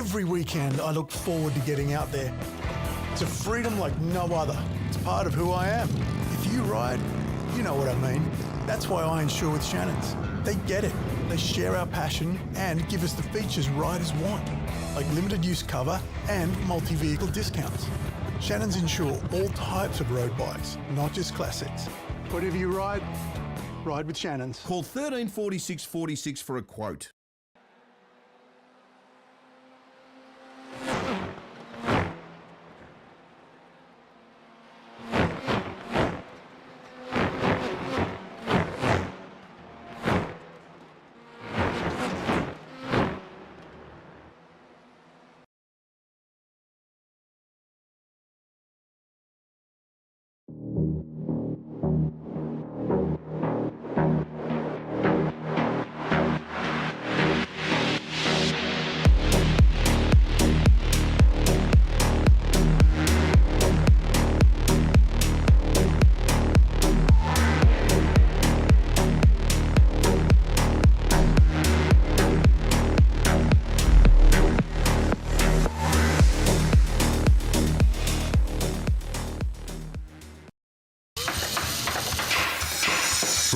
Every weekend, I look forward to getting out there. It's a freedom like no other. It's part of who I am. If you ride, you know what I mean. That's why I insure with Shannon's. They get it. They share our passion and give us the features riders want, like limited use cover and multi-vehicle discounts. Shannon's insure all types of road bikes, not just classics. Whatever you ride, ride with Shannon's. Call 134646 for a quote.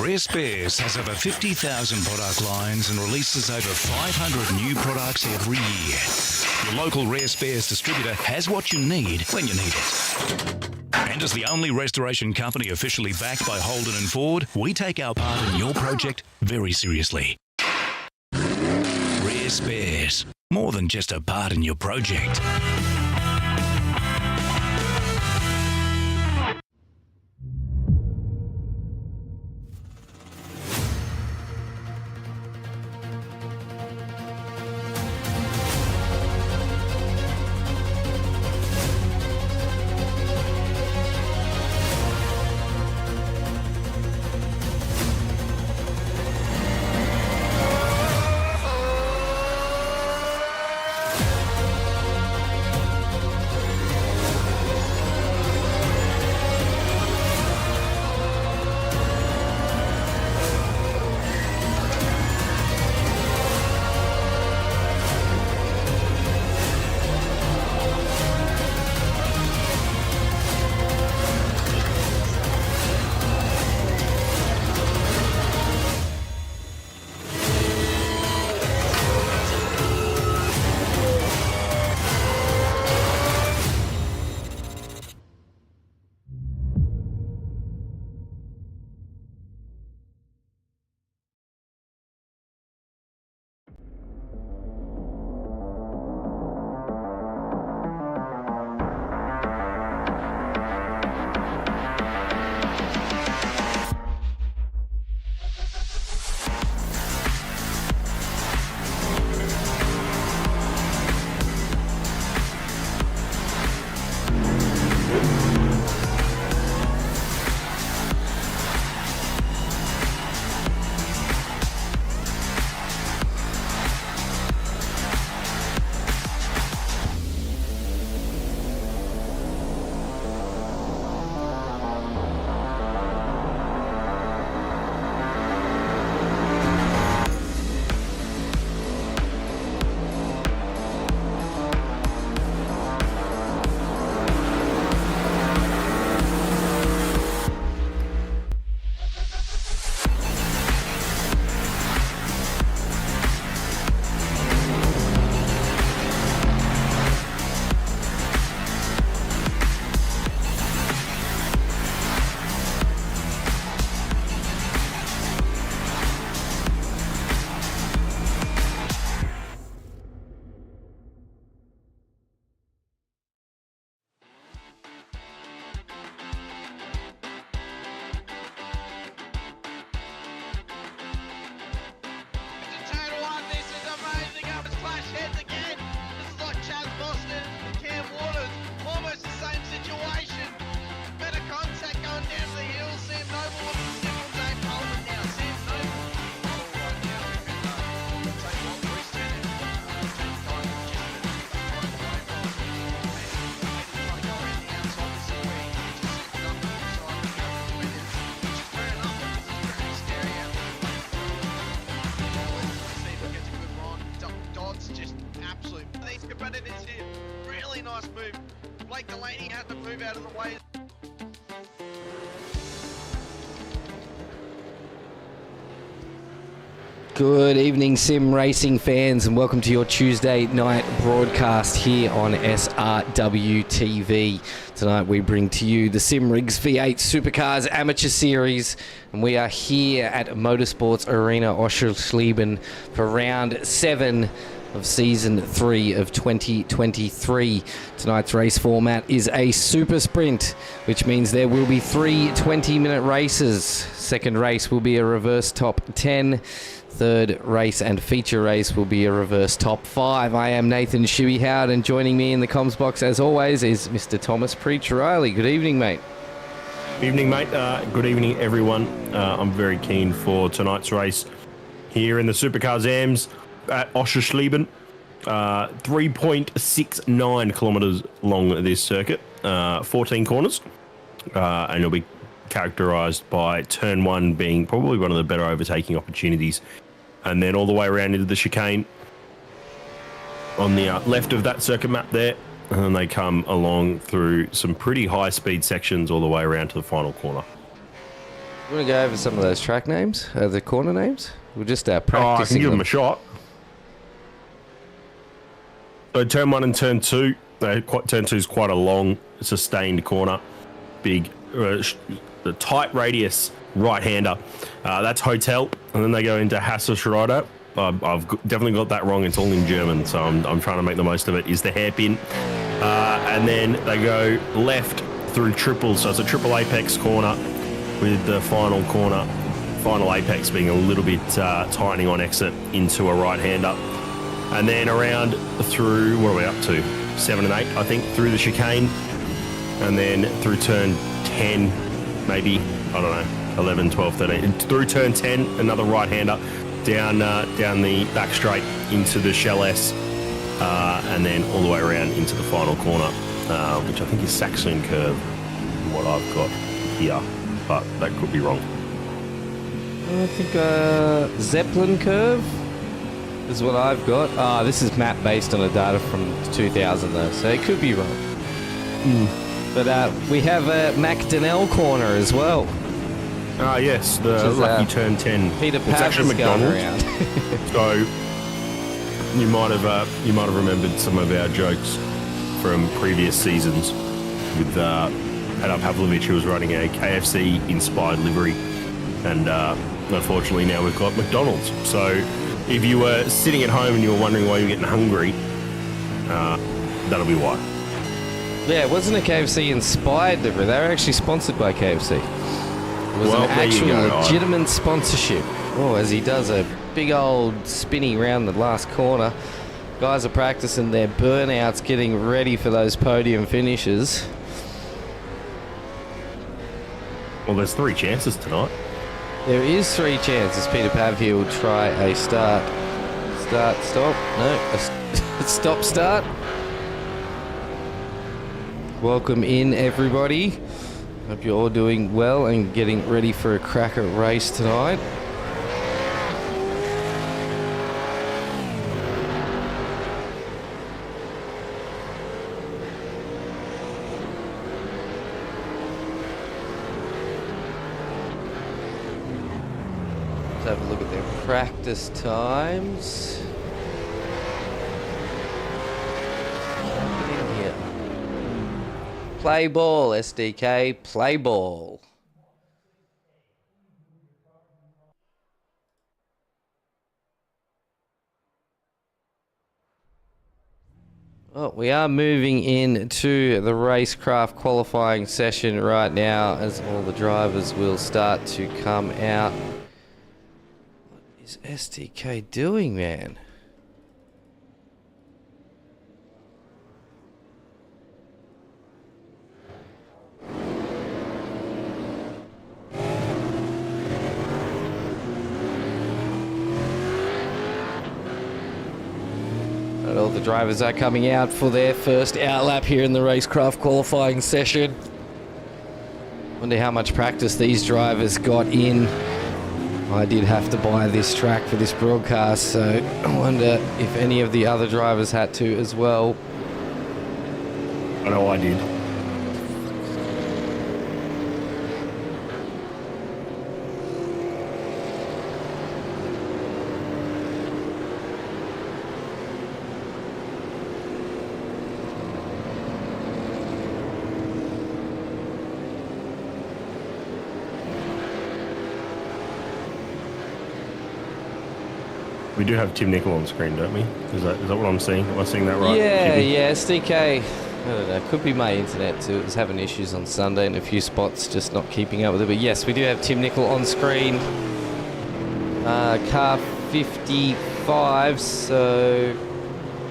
Rare Spares has over 50,000 product lines and releases over 500 new products every year. Your local Rare Spares distributor has what you need when you need it. And as the only restoration company officially backed by Holden and Ford, we take our part in your project very seriously. Rare Spares, more than just a part in your project. must move. Blake Delaney had to move out of the way. Good evening, sim racing fans, and welcome to your Tuesday night broadcast here on SRW TV. Tonight we bring to you the Sim Rigs V8 Supercars Amateur Series, and we are here at Motorsports Arena Oschersleben for round 7 of season 3 of 2023. Tonight's race format is a super sprint, which means there will be 3 20-minute races. Second race will be a reverse top 10. Third race and feature race will be a reverse top 5. I am Nathan ShiBBy Howard, and joining me in the comms box as always is Mr. Thomas Prix. Good evening, mate. Evening, mate. Good evening, everyone. I'm very keen for tonight's race here in the Supercars Ams at Oschersleben. 3.69 kilometres long this circuit, 14 corners, and it'll be characterised by turn 1 being probably one of the better overtaking opportunities, and then all the way around into the chicane on the left of that circuit map there, and then they come along through some pretty high speed sections all the way around to the final corner. You want to go over some of those track names, the corner names? We're just practicing. I can give them a shot. So turn 1 and turn 2, turn 2 is quite a long, sustained corner, big, the tight radius right-hander. That's Hotel, and then they go into Hasserschroeder. I've definitely got that wrong. It's all in German, so I'm trying to make the most of it. Is the hairpin, and then they go left through triples. So it's a triple apex corner with the final apex being a little bit tightening on exit into a right-hander. And then around through, what are we up to? 7 and 8, I think, through the chicane. And then through turn 10, maybe, I don't know, 11, 12, 13. Through turn 10, another right-hander down the back straight into the Shell S. And then all the way around into the final corner, which I think is Saxon Curve, what I've got here. But that could be wrong. I think Zeppelin Curve is what I've got. This is map based on the data from 2000 though, so it could be wrong. But we have a McDonnell corner as well. Yes, the lucky turn 10. Peter It's Pav actually is going McDonald's. around. So you might have remembered some of our jokes from previous seasons with Adam Pavlovich, who was running a KFC inspired livery, and unfortunately now we've got McDonald's. So if you were sitting at home and you were wondering why you're getting hungry, that'll be why. Yeah, it wasn't a KFC inspired livery. They were actually sponsored by KFC. It was an actual legitimate sponsorship. Oh, as he does a big old spinny round the last corner. Guys are practicing their burnouts, getting ready for those podium finishes. Well, there's 3 chances tonight. There is 3 chances. Peter Pav here will try a stop. No, a stop-start. Welcome in, everybody. Hope you're all doing well and getting ready for a cracker race tonight. Let's have a look at their practice times. Get in here. Play ball, SDK, play ball. Well, we are moving into the racecraft qualifying session right now as all the drivers will start to come out. What is SDK doing, man? All the drivers are coming out for their first outlap here in the racecraft qualifying session. Wonder how much practice these drivers got in. I did have to buy this track for this broadcast, so I wonder if any of the other drivers had to as well. I know I did. We do have Tim Nicol on screen, don't we? Is that what I'm seeing? Am I seeing that right? Yeah, Jimmy? yeah, SDK. I don't know. Could be my internet too. It was having issues on Sunday in a few spots, just not keeping up with it. But yes, we do have Tim Nicol on screen. Car 55. So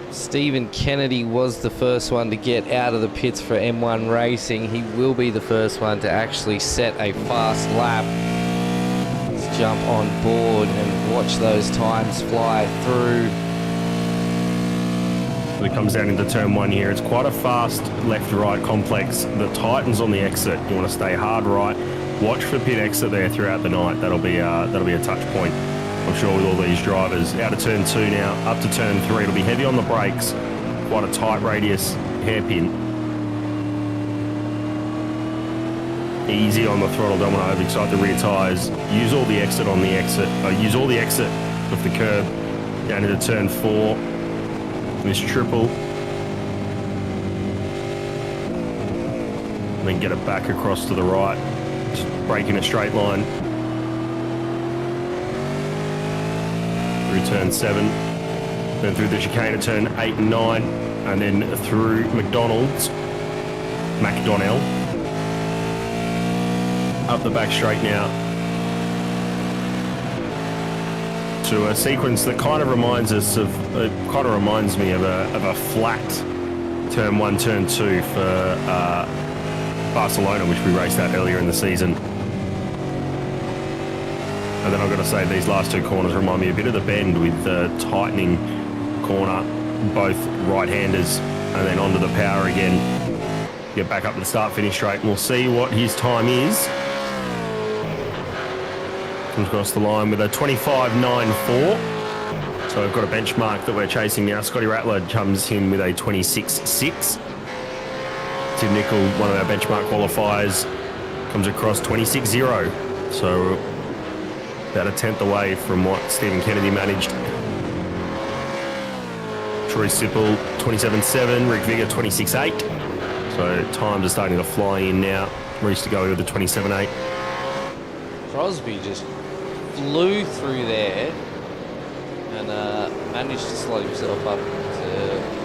Stephen Kennedy was the first one to get out of the pits for M1 Racing. He will be the first one to actually set a fast lap. Let's jump on board and watch those times fly through. It comes down into turn 1 here. It's quite a fast left-right complex. The tightens on the exit. You want to stay hard right. Watch for pit exit there throughout the night. That'll be a touch point, I'm sure, with all these drivers. Out of turn 2 now, up to turn 3. It'll be heavy on the brakes. Quite a tight radius hairpin. Easy on the throttle. Don't want to overexcite the rear tyres. Use all the exit on the exit. Use all the exit of the curb down into turn 4. This triple, and then get it back across to the right, just brake in a straight line through turn 7, then through the chicane at turn 8 and 9, and then through McDonald's, up the back straight now to a sequence that kind of reminds us of, reminds me of a flat turn 1, turn 2 for Barcelona, which we raced at earlier in the season. And then I've got to say, these last 2 corners remind me a bit of the bend with the tightening corner, both right-handers, and then onto the power again. Get back up to the start-finish straight, and we'll see what his time is. Comes across the line with a 25.94. So we've got a benchmark that we're chasing now. Scotty Rattler comes in with a 26.6. Tim Nicol, one of our benchmark qualifiers, comes across 26.0. So about a tenth away from what Stephen Kennedy managed. Troy Sipple, 27.7. Rick Vigor, 26.8. So times are starting to fly in now. Reached to go with the 27.8. Crosby just flew through there and managed to slot himself up to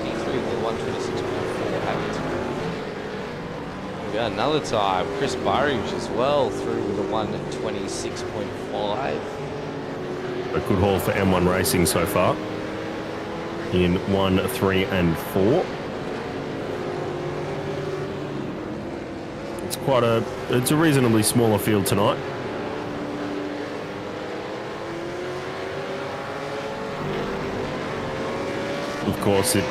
P3 with the 126.4 habit. We got another time. Chris Burridge as well through with a 126.5. A good haul for M1 Racing so far in 1, 3 and 4. It's a reasonably smaller field tonight. Of course, it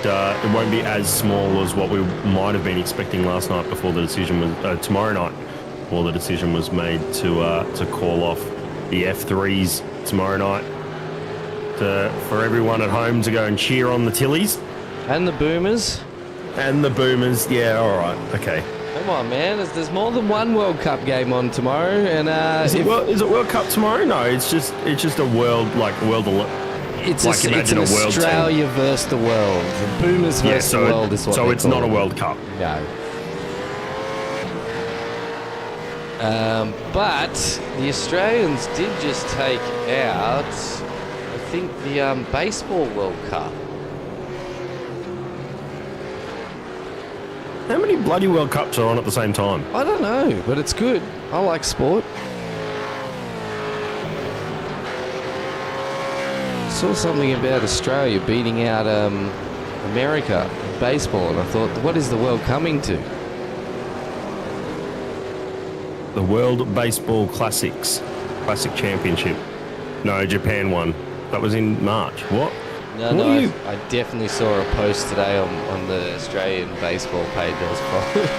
won't be as small as what we might have been expecting last night before the decision was tomorrow night, before the decision was made to call off the F3s tomorrow night. For everyone at home to go and cheer on the Tillies And the Boomers. Yeah, all right, okay. Come on, man. There's more than one World Cup game on tomorrow, and Is it World Cup tomorrow? No, it's just a world It's like imagine an a world Australia versus the world. The Boomers versus the world is what so they it's call not a it. World Cup. No. But the Australians did just take out, I think, the baseball World Cup. How many bloody World Cups are on at the same time? I don't know, but it's good. I like sport. Saw something about Australia beating out America in baseball, and I thought, what is the world coming to? The World Baseball Classic Championship. No, Japan won. That was in March. What? No, What no, are you- I definitely saw a post today on the Australian baseball page I was following.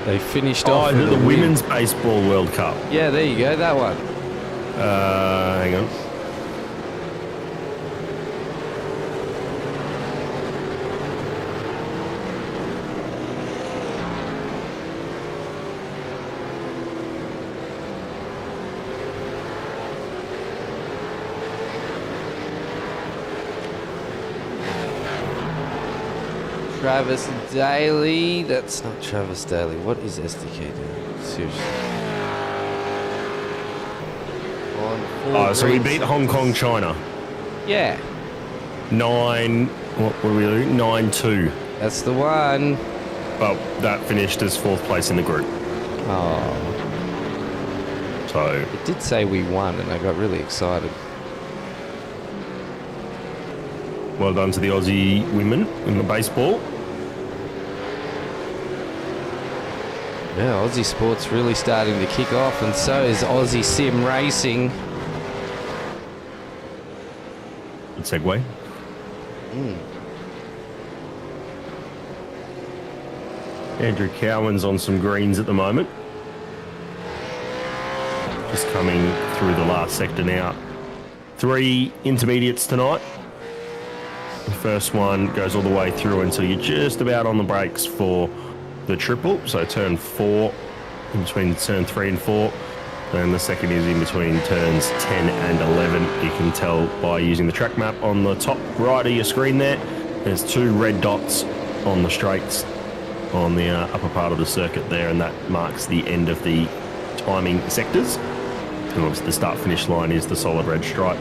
They finished off with the a win. Women's Baseball World Cup. Yeah, there you go, that one. Hang on. Travis Daly. That's not Travis Daly. What is SDK doing? Seriously. So we beat Hong Kong, China. Yeah. 9-2. That's the one. But that finished as 4th place in the group. Oh. So It did say we won, and I got really excited. well done to the Aussie women in the baseball. Yeah, Aussie sport's really starting to kick off, and so is Aussie sim racing. Good segue. Andrew Cowan's on some greens at the moment. Just coming through the last sector now. 3 intermediates tonight. The first one goes all the way through until you're just about on the brakes for the triple. So turn 4, in between turn 3 and 4. And the second is in between turns 10 and 11. You can tell by using the track map on the top right of your screen there. There's 2 red dots on the straights on the upper part of the circuit there, and that marks the end of the timing sectors. And obviously the start-finish line is the solid red stripe.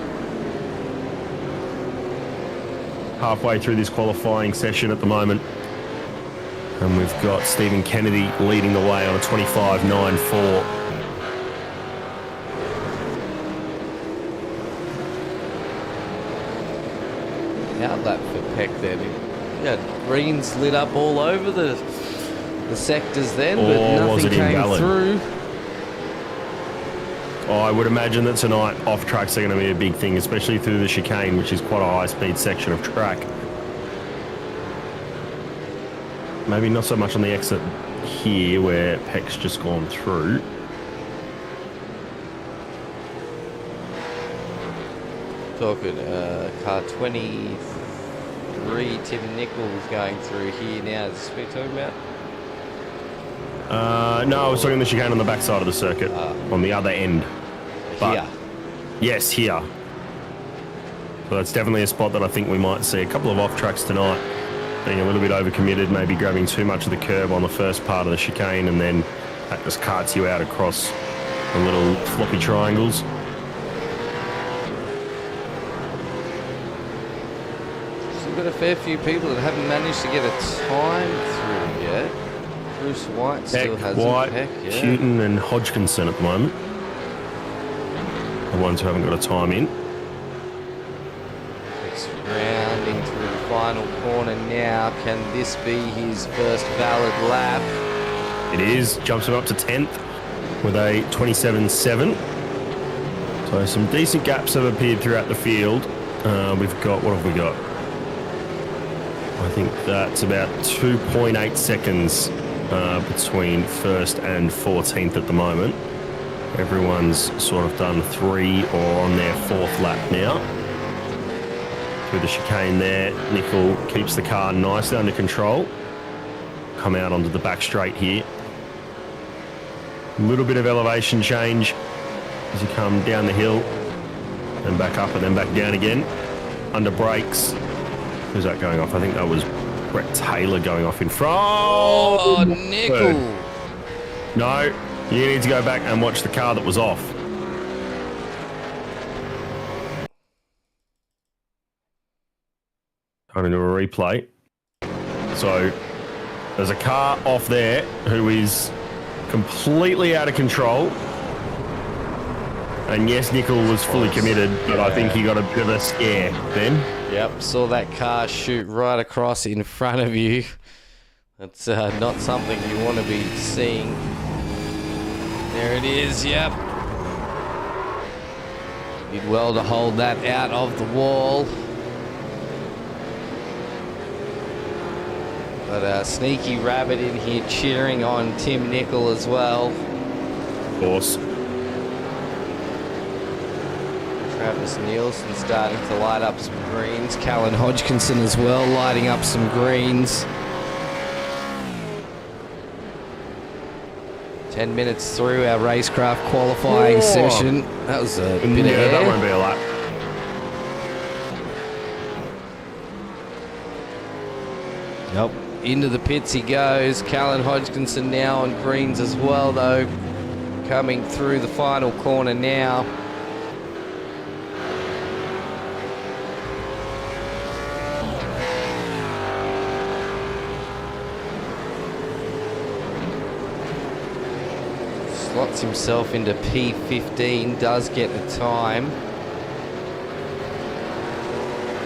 Halfway through this qualifying session at the moment, and we've got Stephen Kennedy leading the way on a 25.94. Outlap for Peck then. Yeah, greens lit up all over the sectors then, but was nothing it came invalid? through. I would imagine that tonight off-tracks are going to be a big thing, especially through the chicane, which is quite a high-speed section of track. Maybe not so much on the exit here where Peck's just gone through. Talking car 23, Tim Nichols going through here now. Is this what you're talking about? No, I was talking the chicane on the backside of the circuit, on the other end. But Here. yes, here. So that's definitely a spot that I think we might see a couple of off-tracks tonight. Being a little bit overcommitted, maybe grabbing too much of the curb on the first part of the chicane, and then that just carts you out across the little floppy triangles. Still got a fair few people that haven't managed to get a time through yet. Bruce White still Peck, hasn't. White, Peck, yeah. Houghton and Hodgkinson at the moment. The ones who haven't got a time in. Peck's rounding through the final corner now. Can this be his first valid lap? It is. Jumps him up to 10th with a 27.7. So some decent gaps have appeared throughout the field. We've got, what have we got? I think that's about 2.8 seconds between 1st and 14th at the moment. Everyone's sort of done 3 or on their 4th lap now. Through the chicane there, Nickel keeps the car nicely under control. Come out onto the back straight here. A little bit of elevation change as you come down the hill and back up and then back down again. Under brakes. Who's that going off? I think that was Brett Taylor going off in front. Oh, Nickel. No, you need to go back and watch the car that was off. I'm going to do a replay. So there's a car off there who is completely out of control. And yes, Nickel was fully committed, but I think he got a bit of a scare then. Yep, saw that car shoot right across in front of you. That's not something you want to be seeing. There it is, yep. Did well to hold that out of the wall. But a sneaky rabbit in here cheering on Tim Nickel as well. Of course. Travis Nielsen starting to light up some greens. Callan Hodgkinson as well, lighting up some greens. 10 minutes through our racecraft qualifying session. That was a bit of air. That won't be a lap. Yep. Into the pits he goes. Callan Hodgkinson now on greens as well, though. Coming through the final corner now. Slots himself into P15, does get a time.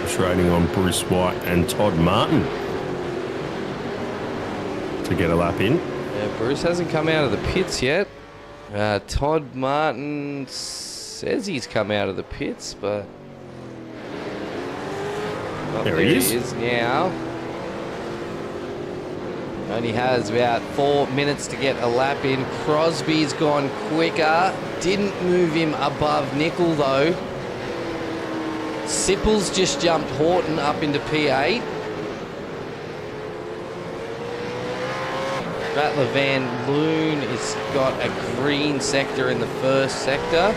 It's raining on Bruce White and Todd Martin to get a lap in. Yeah, Bruce hasn't come out of the pits yet. Todd Martin says he's come out of the pits, but... There he is now. Only has about 4 minutes to get a lap in. Crosby's gone quicker. Didn't move him above Nickel, though. Sipple's just jumped Horton up into P8. Rattler Van Loon has got a green sector in the first sector.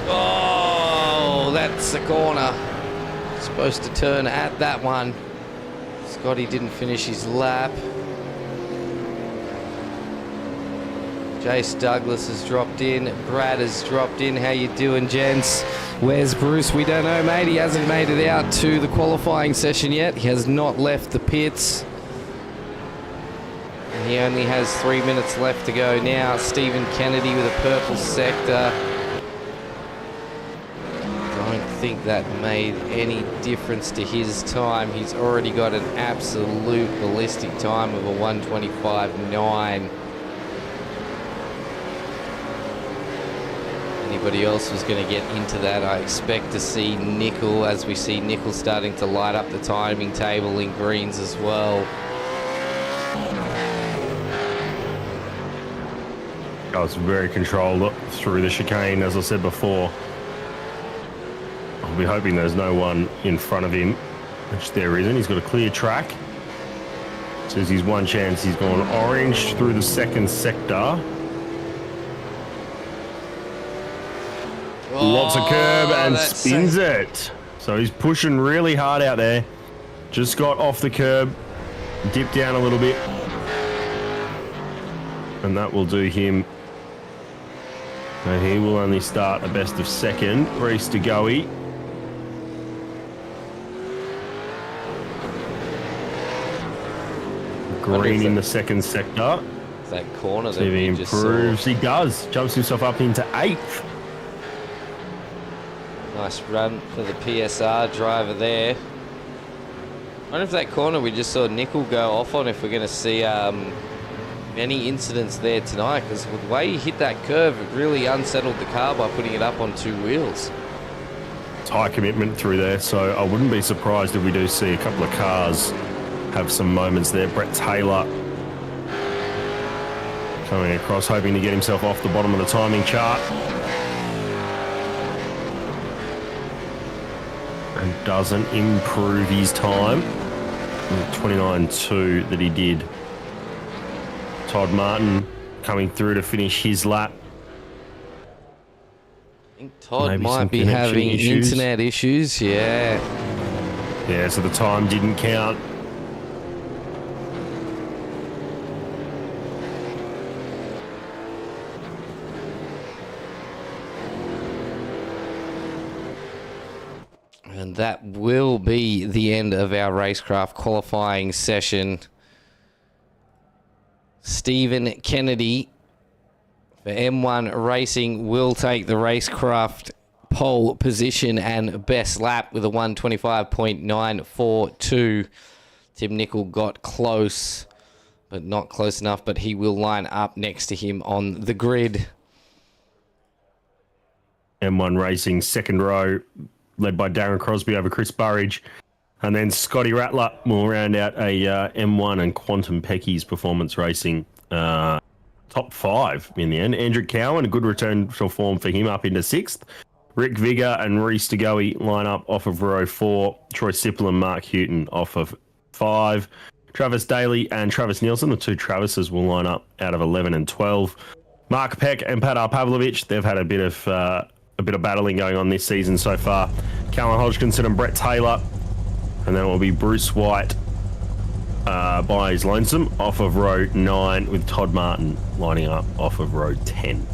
Oh, that's the corner. Supposed to turn at that one. Scotty didn't finish his lap. Jace Douglas has dropped in. Brad has dropped in. How you doing, gents? Where's Bruce? We don't know, mate. He hasn't made it out to the qualifying session yet. He has not left the pits. And he only has 3 minutes left to go now. Stephen Kennedy with a purple sector. Don't think that made any difference to his time. He's already got an absolute ballistic time of a 1:25.9. Anybody else was going to get into that, I expect to see Nickel, as we see Nickel starting to light up the timing table in greens as well. I was very controlled through the chicane, as I said before. I'll be hoping there's no one in front of him, which there isn't. He's got a clear track. Says he's one chance. He's gone orange through the second sector. Lots of curb and spins it. So he's pushing really hard out there. Just got off the curb, dipped down a little bit. And that will do him. And he will only start a best of second. Reese to Goey. Green in the second sector. That corner that See if he we just saw. improves. He does. Jumps himself up into 8th. Nice run for the PSR driver there. I wonder if that corner we just saw Nickel go off on, if we're going to see any incidents there tonight, because the way he hit that curve, it really unsettled the car by putting it up on 2 wheels. It's high commitment through there, so I wouldn't be surprised if we do see a couple of cars have some moments there. Brett Taylor coming across, hoping to get himself off the bottom of the timing chart. And doesn't improve his time. 29.2 that he did. Todd Martin coming through to finish his lap. I think Todd Maybe might some be connection having issues. internet issues, yeah. Yeah, so the time didn't count. And that will be the end of our racecraft qualifying session. Stephen Kennedy for M1 Racing will take the racecraft pole position and best lap with a 1:25.942. Tim Nickel got close, but not close enough, but he will line up next to him on the grid. M1 Racing, second row, led by Darren Crosby over Chris Burridge. And then Scotty Rattler will round out a M1 and Quantum Pecky's Performance Racing top 5 in the end. Andrew Cowan, a good return to form for him, up into 6th. Rick Vigor and Reese DeGoey line up off of row 4. Troy Sipple and Mark Houghton off of 5. Travis Daly and Travis Nielsen, the two Travises, will line up out of 11 and 12. Mark Peck and Padar Pavlovich, they've had a bit of battling going on this season so far. Callan Hodgkinson and Brett Taylor. And then it will be Bruce White by his lonesome off of row 9 with Todd Martin lining up off of row 10.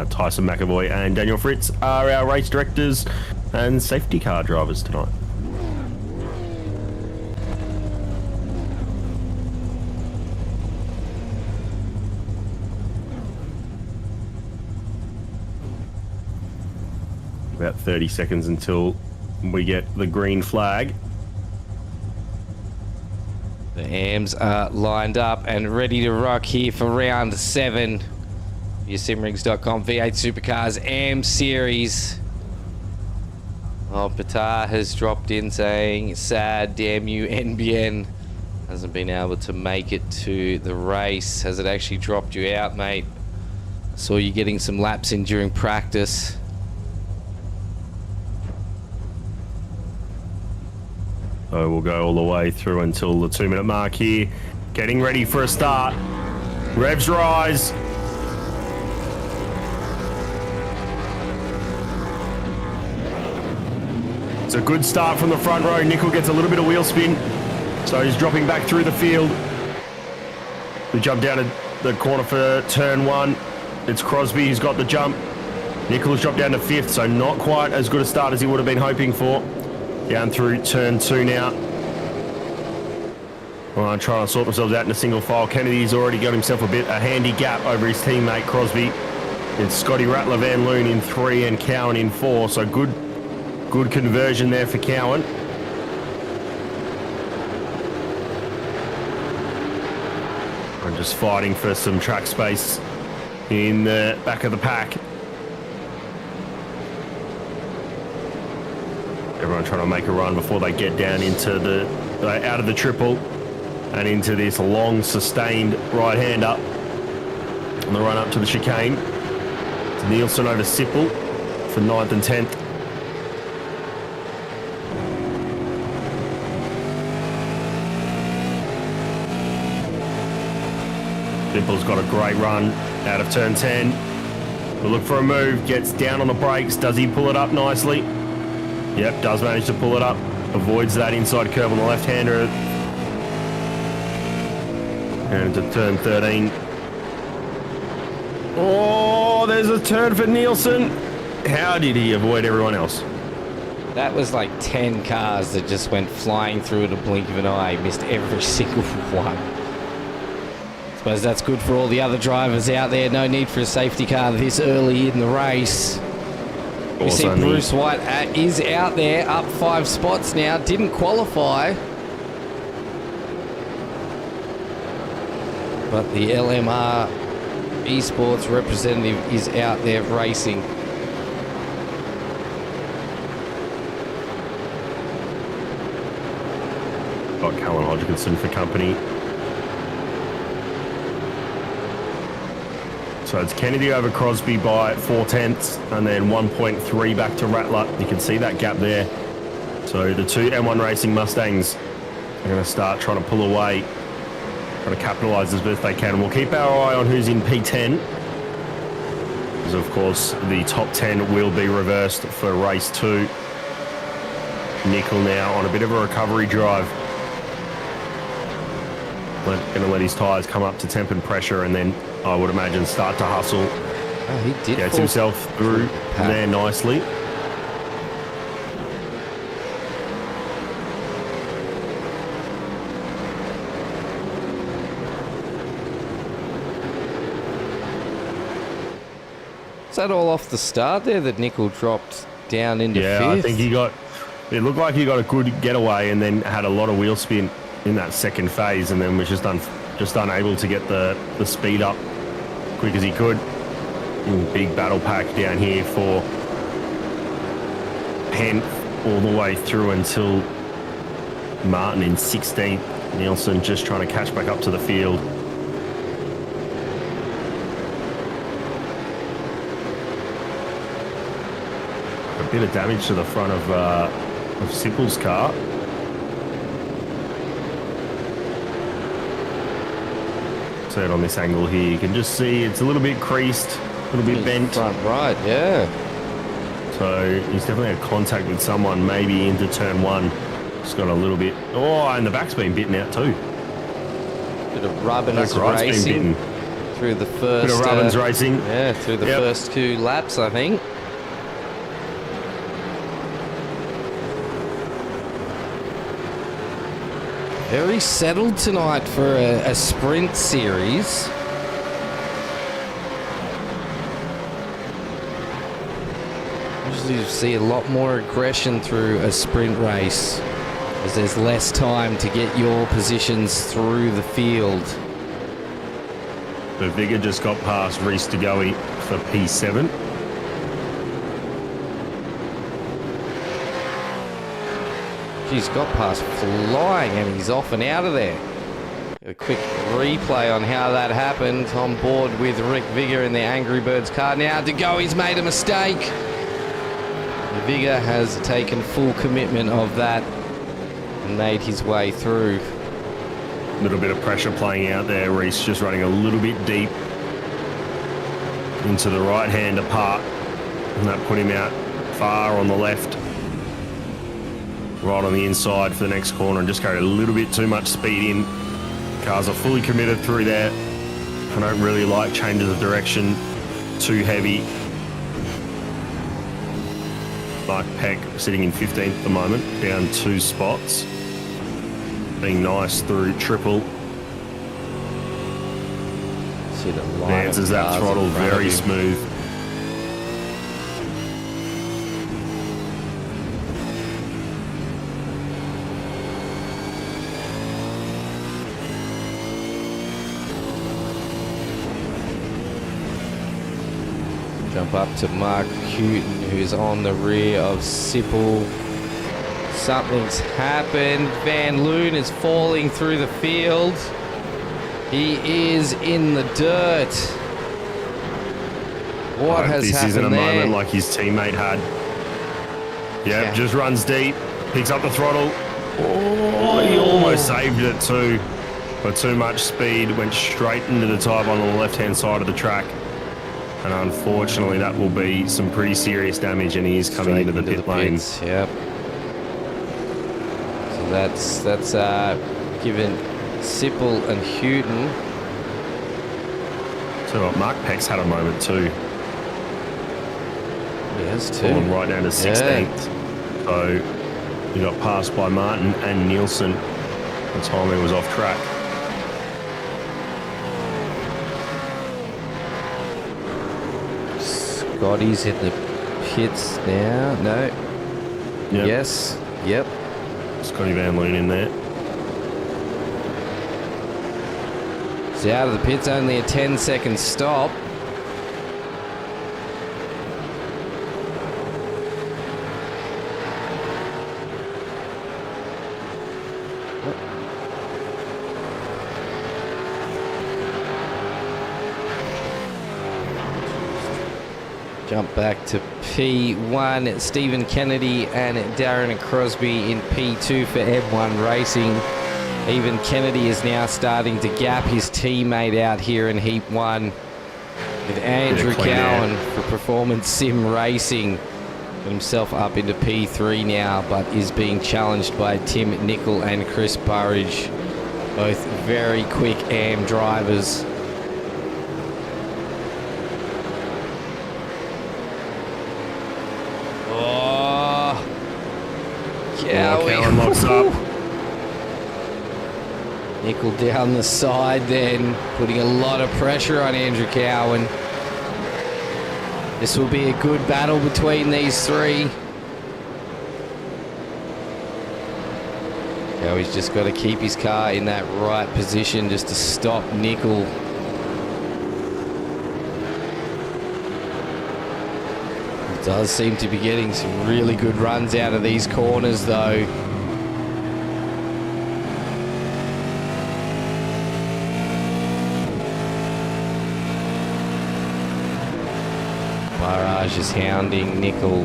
Tyson McAvoy and Daniel Fritz are our race directors and safety car drivers tonight. About 30 seconds until we get the green flag. The AMs are lined up and ready to rock here for round 7. Your simrigs.com V8 Supercars Am Series. Oh, Patar has dropped in saying, sad, damn you, NBN. Hasn't been able to make it to the race. Has it actually dropped you out, mate? Saw you getting some laps in during practice. So we'll go all the way through until the 2-minute mark here. Getting ready for a start. Revs rise. It's a good start from the front row. Nickel gets a little bit of wheel spin, so he's dropping back through the field. We jump down to the corner for turn 1. It's Crosby who's got the jump. Nickel has dropped down to 5th, so not quite as good a start as he would have been hoping for. Down through turn 2 now. Well, trying to sort themselves out in a single file. Kennedy's already got himself a handy gap over his teammate Crosby. It's Scotty Rattler Van Loon in 3 and Cowan in 4. So good conversion there for Cowan. I'm just fighting for some track space in the back of the pack. Everyone trying to make a run before they get down into out of the triple and into this long sustained right-hander on the run up to the chicane. It's Nielsen over Sipple for 9th and 10th. Sipple's got a great run out of turn 10. We'll look for a move, gets down on the brakes. Does he pull it up nicely? Yep, does manage to pull it up. Avoids that inside curve on the left-hander. And into turn 13. Oh, there's a turn for Nielsen. How did he avoid everyone else? That was like 10 cars that just went flying through at a blink of an eye. Missed every single one. Suppose that's good for all the other drivers out there. No need for a safety car this early in the race. We see Bruce White is out there, up 5 spots now. Didn't qualify. But the LMR esports representative is out there racing. Got Callan Hodgkinson for company. So it's Kennedy over Crosby by 4/10 and then 1.3 back to Rattler. You can see that gap there. So the two M1 Racing Mustangs are going to start trying to pull away, trying to capitalise as best they can. We'll keep our eye on who's in P10. Because of course the top 10 will be reversed for race 2. Nickel now on a bit of a recovery drive. Going to let his tyres come up to temp and pressure and then I would imagine start to hustle. Oh, he did. Gets himself through there nicely. Is that all off the start there that Nickel dropped down into 5th? I think it looked like he got a good getaway and then had a lot of wheel spin in that second phase and then was just unable to get the speed up quick as he could. Big battle pack down here for Penn all the way through until Martin in 16th. Nielsen just trying to catch back up to the field. A bit of damage to the front of Sipple's car. So on this angle here, you can just see it's a little bit creased, a little bit bent. Front right, yeah. So he's definitely had contact with someone, maybe into turn 1. Just got a little bit. Oh, and the back's been bitten out too. Bit of Rubbins That right's been racing bitten. through the first. Bit of Rubbins racing. Yeah, through the first 2 laps, I think. Very settled tonight for a sprint series. Usually you see a lot more aggression through a sprint race, as there's less time to get your positions through the field. But Vigor just got past Reese DeGoey for P7. He's got past flying and he's off and out of there. A quick replay on how that happened. On board with Rick Vigor in the Angry Birds car. Now DeGoey's made a mistake. Vigor has taken full commitment of that and made his way through. A little bit of pressure playing out there. Reese just running a little bit deep into the right-hander part, and that put him out far on the left, right on the inside for the next corner, and just carried a little bit too much speed in. Cars are fully committed through there. I don't really like changes of direction too heavy. Mark Peck sitting in 15th at the moment, down 2 spots. Being nice through triple. See the line Dances that throttle very smooth. Jump up to Mark Houghton, who's on the rear of Sipple. Something's happened. Van Loon is falling through the field. He is in the dirt. What has this happened isn't a there? moment like his teammate had. Yep, just runs deep, picks up the throttle. Oh, he almost saved it too. But too much speed, went straight into the type on the left-hand side of the track. And unfortunately, that will be some pretty serious damage, and he is coming into the pit lane. Yep. So that's given Sipple and Houghton. So what, Mark Peck's had a moment too. He has too. Fallen right down to 16th. So he got passed by Martin and Nielsen. The time he was off track. Scotty's in the pits now. No. Yep. Yes. Yep. Scotty Van Loon in there. He's out of the pits. Only a 10-second stop. Jump back to P1. Stephen Kennedy and Darren Crosby in P2 for M1 Racing. Even Kennedy is now starting to gap his teammate out here in Heat 1 with Andrew Cowan for Performance Sim Racing. Got himself up into P3 now, but is being challenged by Tim Nicol and Chris Burridge. Both very quick AM drivers. Cowan locks up. Nicol down the side then, putting a lot of pressure on Andrew Cowan. This will be a good battle between these three. Cowan's just got to keep his car in that right position just to stop Nicol. He does seem to be getting some really good runs out of these corners though. Burridge is hounding Nicol.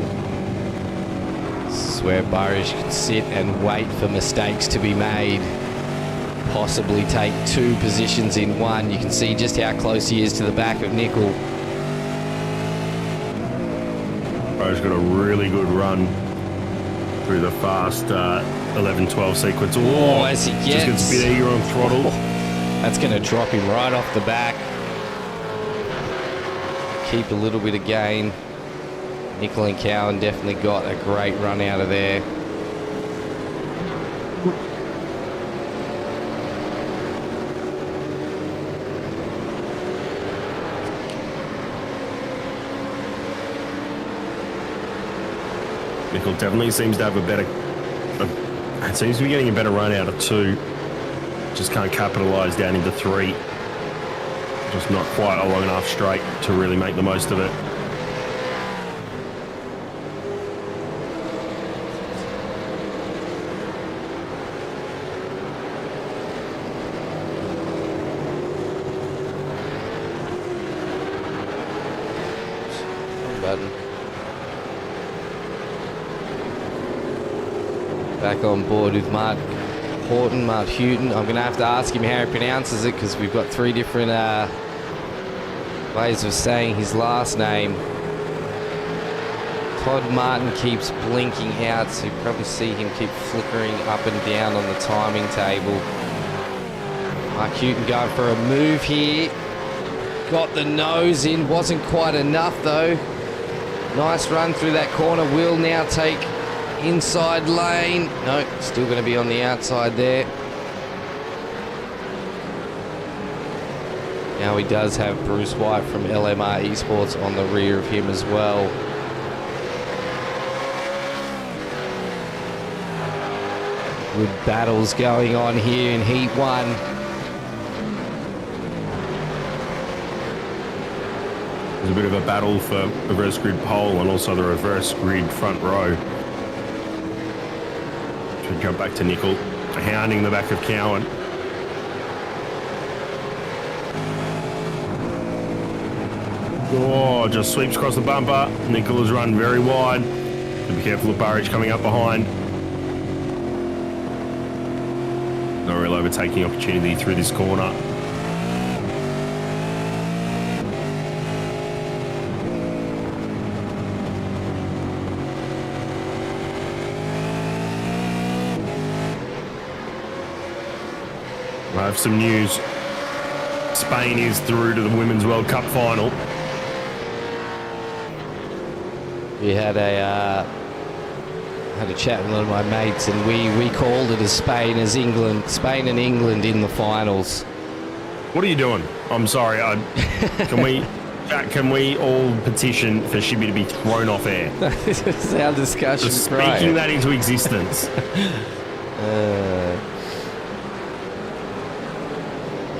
This is where Burridge could sit and wait for mistakes to be made. Possibly take 2 positions in 1. You can see just how close he is to the back of Nicol. Burridge's got a really good run through the fast 11-12 sequence. Oh, as he just gets a bit eager on throttle. That's going to drop him right off the back. Keep a little bit of gain. Nickel and Cowan definitely got a great run out of there. Nickel definitely seems to have a better... It seems to be getting a better run out of 2. Just can't capitalise down into 3. Just not quite a long enough straight to really make the most of it. Button. Back on board with Mark Houghton. I'm going to have to ask him how he pronounces it because we've got 3 different ways of saying his last name. Todd Martin keeps blinking out, so you probably see him keep flickering up and down on the timing table. Mark Houghton going for a move here. Got the nose in, wasn't quite enough though. Nice run through that corner. Will now take inside lane. No, still going to be on the outside there. Now he does have Bruce White from LMR Esports on the rear of him as well. Good battles going on here in Heat 1. There's a bit of a battle for reverse grid pole and also the reverse grid front row. Should jump back to Nickel, hounding the back of Cowan. Oh, just sweeps across the bumper. Nickel has run very wide. So be careful of Burridge coming up behind. No real overtaking opportunity through this corner. I have some news. Spain is through to the Women's World Cup final. We had a chat with one of my mates, and we called it as Spain and England in the finals. What are you doing? I'm sorry. Can we all petition for ShiBBy to be thrown off air? This is our discussion. Just speaking that into existence.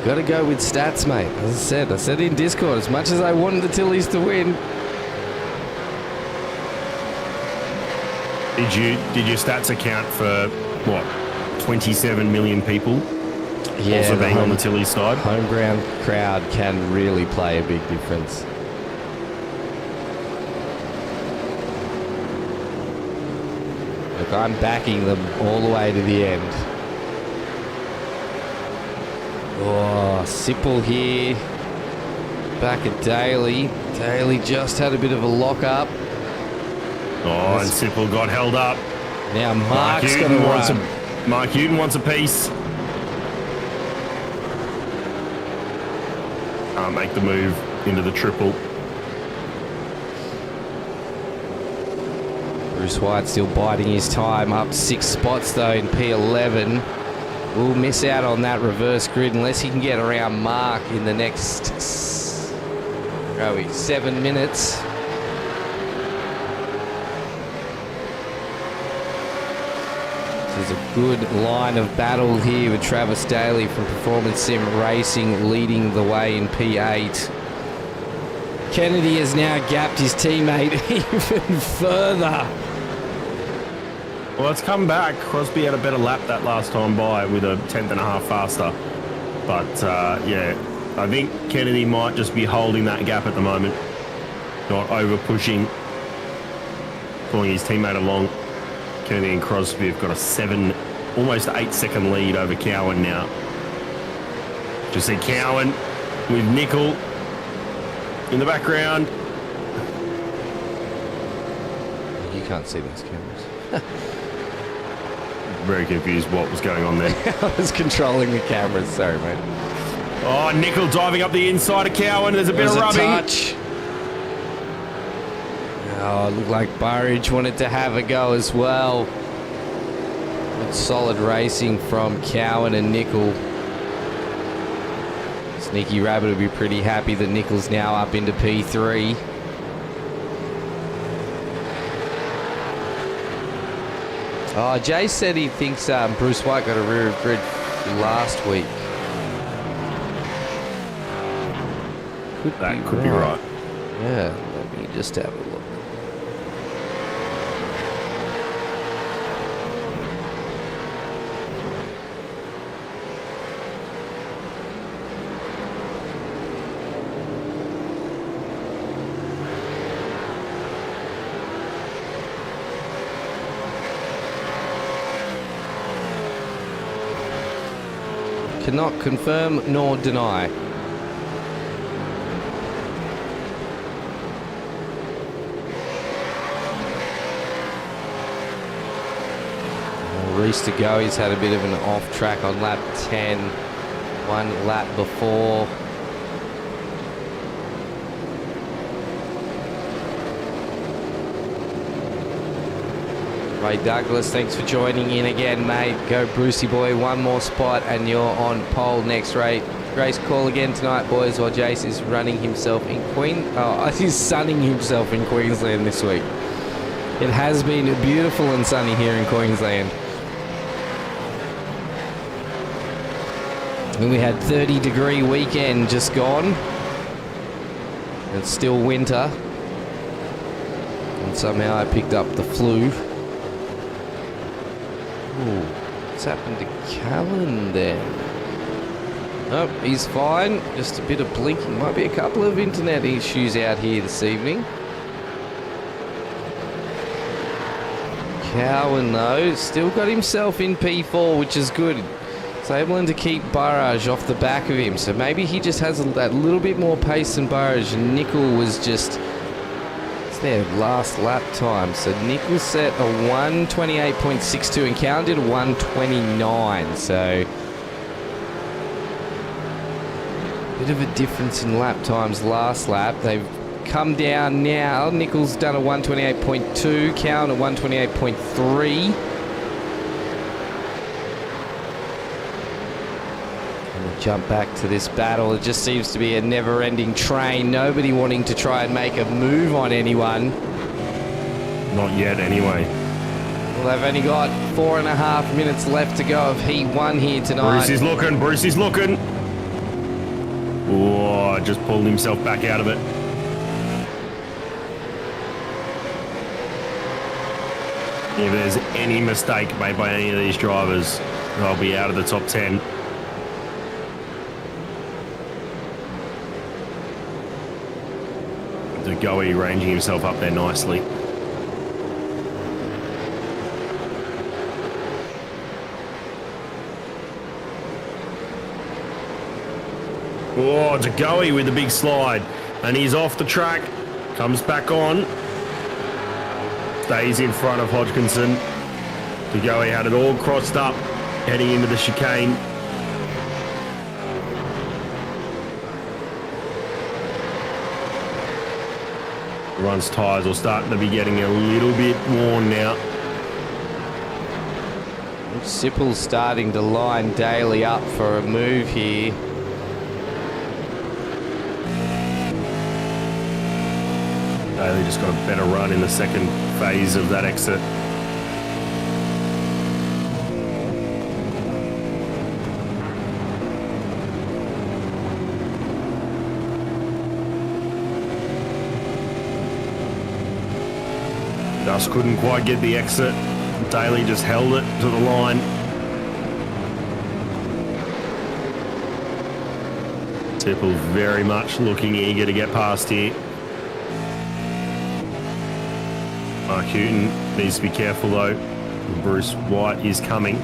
Got to go with stats, mate. As I said in Discord, as much as I wanted the Tillies to win. Did your stats account for what? 27 million people? Yeah, also being on the Tilly side. Home ground crowd can really play a big difference. Look, I'm backing them all the way to the end. Oh, Sipple here. Back at Daly. Daly just had a bit of a lock up. Oh, and Sipple got held up. Now Mark's going to run. Mark Houghton wants a piece. Can't make the move into the triple. Bruce White still biding his time. Up 6 spots though in P11. We'll miss out on that reverse grid unless he can get around Mark in the next 7 minutes. There's a good line of battle here with Travis Daly from Performance Sim Racing leading the way in P8. Kennedy has now gapped his teammate even further. Well, it's come back. Crosby had a better lap that last time by with a 10th and a half faster. But, yeah, I think Kennedy might just be holding that gap at the moment. Not over-pushing, pulling his teammate along. Kennedy and Crosby have got a almost 8-second lead over Cowan now. Just see Cowan with Nickel in the background. You can't see those cameras. Very confused what was going on there. I was controlling the cameras. Sorry, mate. Oh, Nickel diving up the inside of Cowan. There's a bit There's of a rubbing. touch. Oh, it looked like Burridge wanted to have a go as well. Good solid racing from Cowan and Nickel. Sneaky Rabbit will be pretty happy that Nickel's now up into P3. Oh, Jay said he thinks Bruce White got a rear of grid last week. That could be right. Yeah, let me just have a look. Cannot confirm nor deny. Reese to go. He's had a bit of an off track on lap 10. One lap before. Ray Douglas, thanks for joining in again, mate. Go Brucey boy, one more spot and you're on pole next race. Race call again tonight, boys, while Jace is running himself in he's sunning himself in Queensland this week. It has been beautiful and sunny here in Queensland. And we had 30-degree weekend just gone. It's still winter. And somehow I picked up the flu. Ooh, what's happened to Callan then? Nope, he's fine. Just a bit of blinking. Might be a couple of internet issues out here this evening. Cowan, though, still got himself in P4, which is good. He's able to keep Burrage off the back of him, so maybe he just has that little bit more pace than Burrage, and Nickel was just... It's their last lap time, so Nickel set a 1:28.62 and Cowan did a 1:29, so... Bit of a difference in lap times last lap. They've come down now. Nickel's done a 1:28.2, Cowan a 1:28.3. And we'll jump back to this battle. It just seems to be a never-ending train. Nobody wanting to try and make a move on anyone. Not yet, anyway. Well, they've only got 4.5 minutes left to go of Heat 1 here tonight. Bruce is looking. Bruce is looking. Oh, just pulled himself back out of it. If there's any mistake made by any of these drivers, they'll be out of the top 10. Degoe ranging himself up there nicely. Oh, Degoe with the big slide. And he's off the track. Comes back on. Stays in front of Hodgkinson. Degoe had it all crossed up, heading into the chicane. Runs tyres are starting to be getting a little bit worn now. Sipple's starting to line Daly up for a move here. Daly just got a better run in the second phase of that exit. Just couldn't quite get the exit. Daly just held it to the line. Tipple very much looking eager to get past here. Mark Houghton needs to be careful though. Bruce White is coming.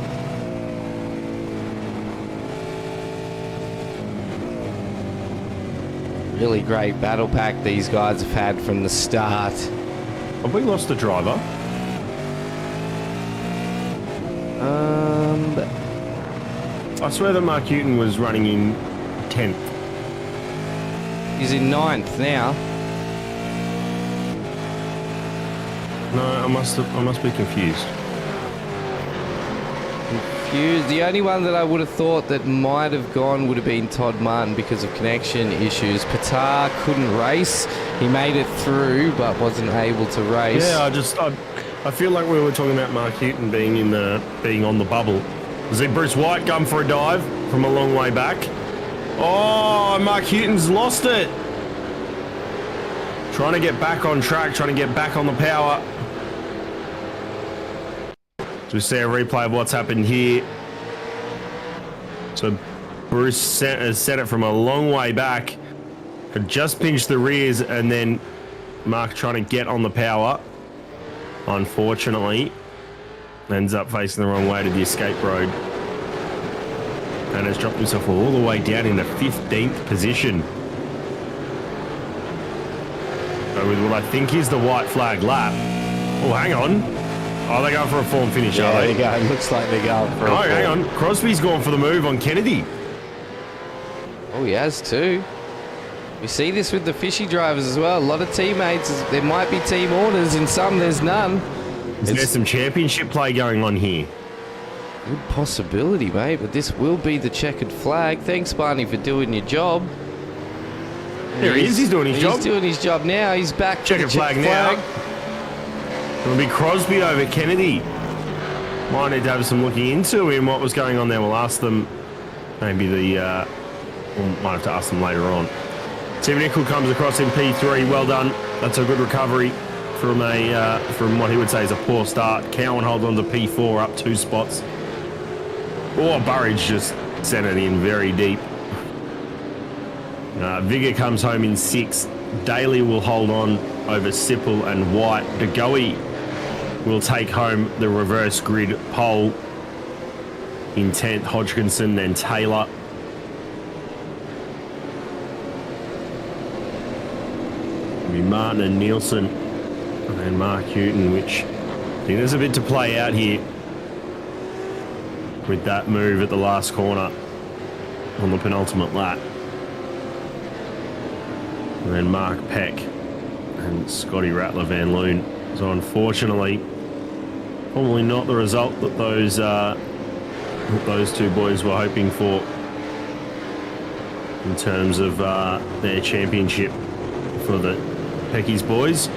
Really great battle pack these guys have had from the start. Have we lost the driver? But I swear that Mark Houghton was running in 10th. He's in 9th now. No, I must be confused. Confused. The only one that I would have thought that might have gone would have been Todd Martin because of connection issues. Patar couldn't race. He made it through, but wasn't able to race. Yeah, I feel like we were talking about Mark Houghton being on the bubble. See Bruce White come for a dive from a long way back. Oh, Mark Houghton's lost it. Trying to get back on track, trying to get back on the power. So we see a replay of what's happened here. So Bruce has set it from a long way back. Had just pinched the rears, and then Mark trying to get on the power. Unfortunately, ends up facing the wrong way to the escape road. And has dropped himself all the way down in the 15th position. So with what I think is the white flag lap. Oh, hang on. Oh, they're going for a form finish, Yeah, are they? it looks like they're going for Oh, hang on. Crosby's gone for the move on Kennedy. Oh, he has too. We see this with the fishy drivers as well. A lot of teammates. There might be team orders. In some, there's none. There's some championship play going on here. Good possibility, mate. But this will be the checkered flag. Thanks, Barney, for doing your job. There he is. He's doing his job. He's doing his job now. He's back. Checkered flag now. It'll be Crosby over Kennedy. Might need to have some looking into in what was going on there. We'll ask them. Maybe we might have to ask them later on. Tim Nicol comes across in P3. Well done. That's a good recovery from what he would say is a poor start. Cowan holds on to P4, up 2 spots. Oh, Burridge just sent it in very deep. Vigor comes home in 6th. Daly will hold on over Sipple and White. DeGoey will take home the reverse grid pole in 10th. Hodgkinson, then Taylor. Martin and Nielsen, and then Mark Houghton, which I think there's a bit to play out here with that move at the last corner on the penultimate lap. And then Mark Peck and Scotty Rattler Van Loon. So unfortunately, probably not the result that those two boys were hoping for in terms of their championship for the Pecky's boys.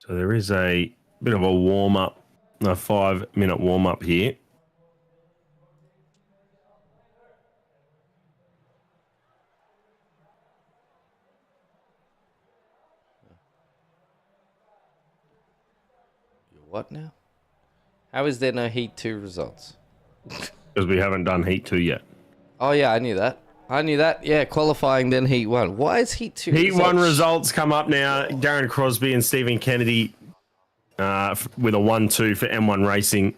So there is a bit of a warm-up, a 5-minute warm-up here. What now? How is there no Heat 2 results? Because we haven't done Heat 2 yet. Oh, yeah, I knew that. Yeah, qualifying, then Heat 1. Why is Heat 2 Heat 1 results come up now. Darren Crosby and Stephen Kennedy with a 1-2 for M1 Racing.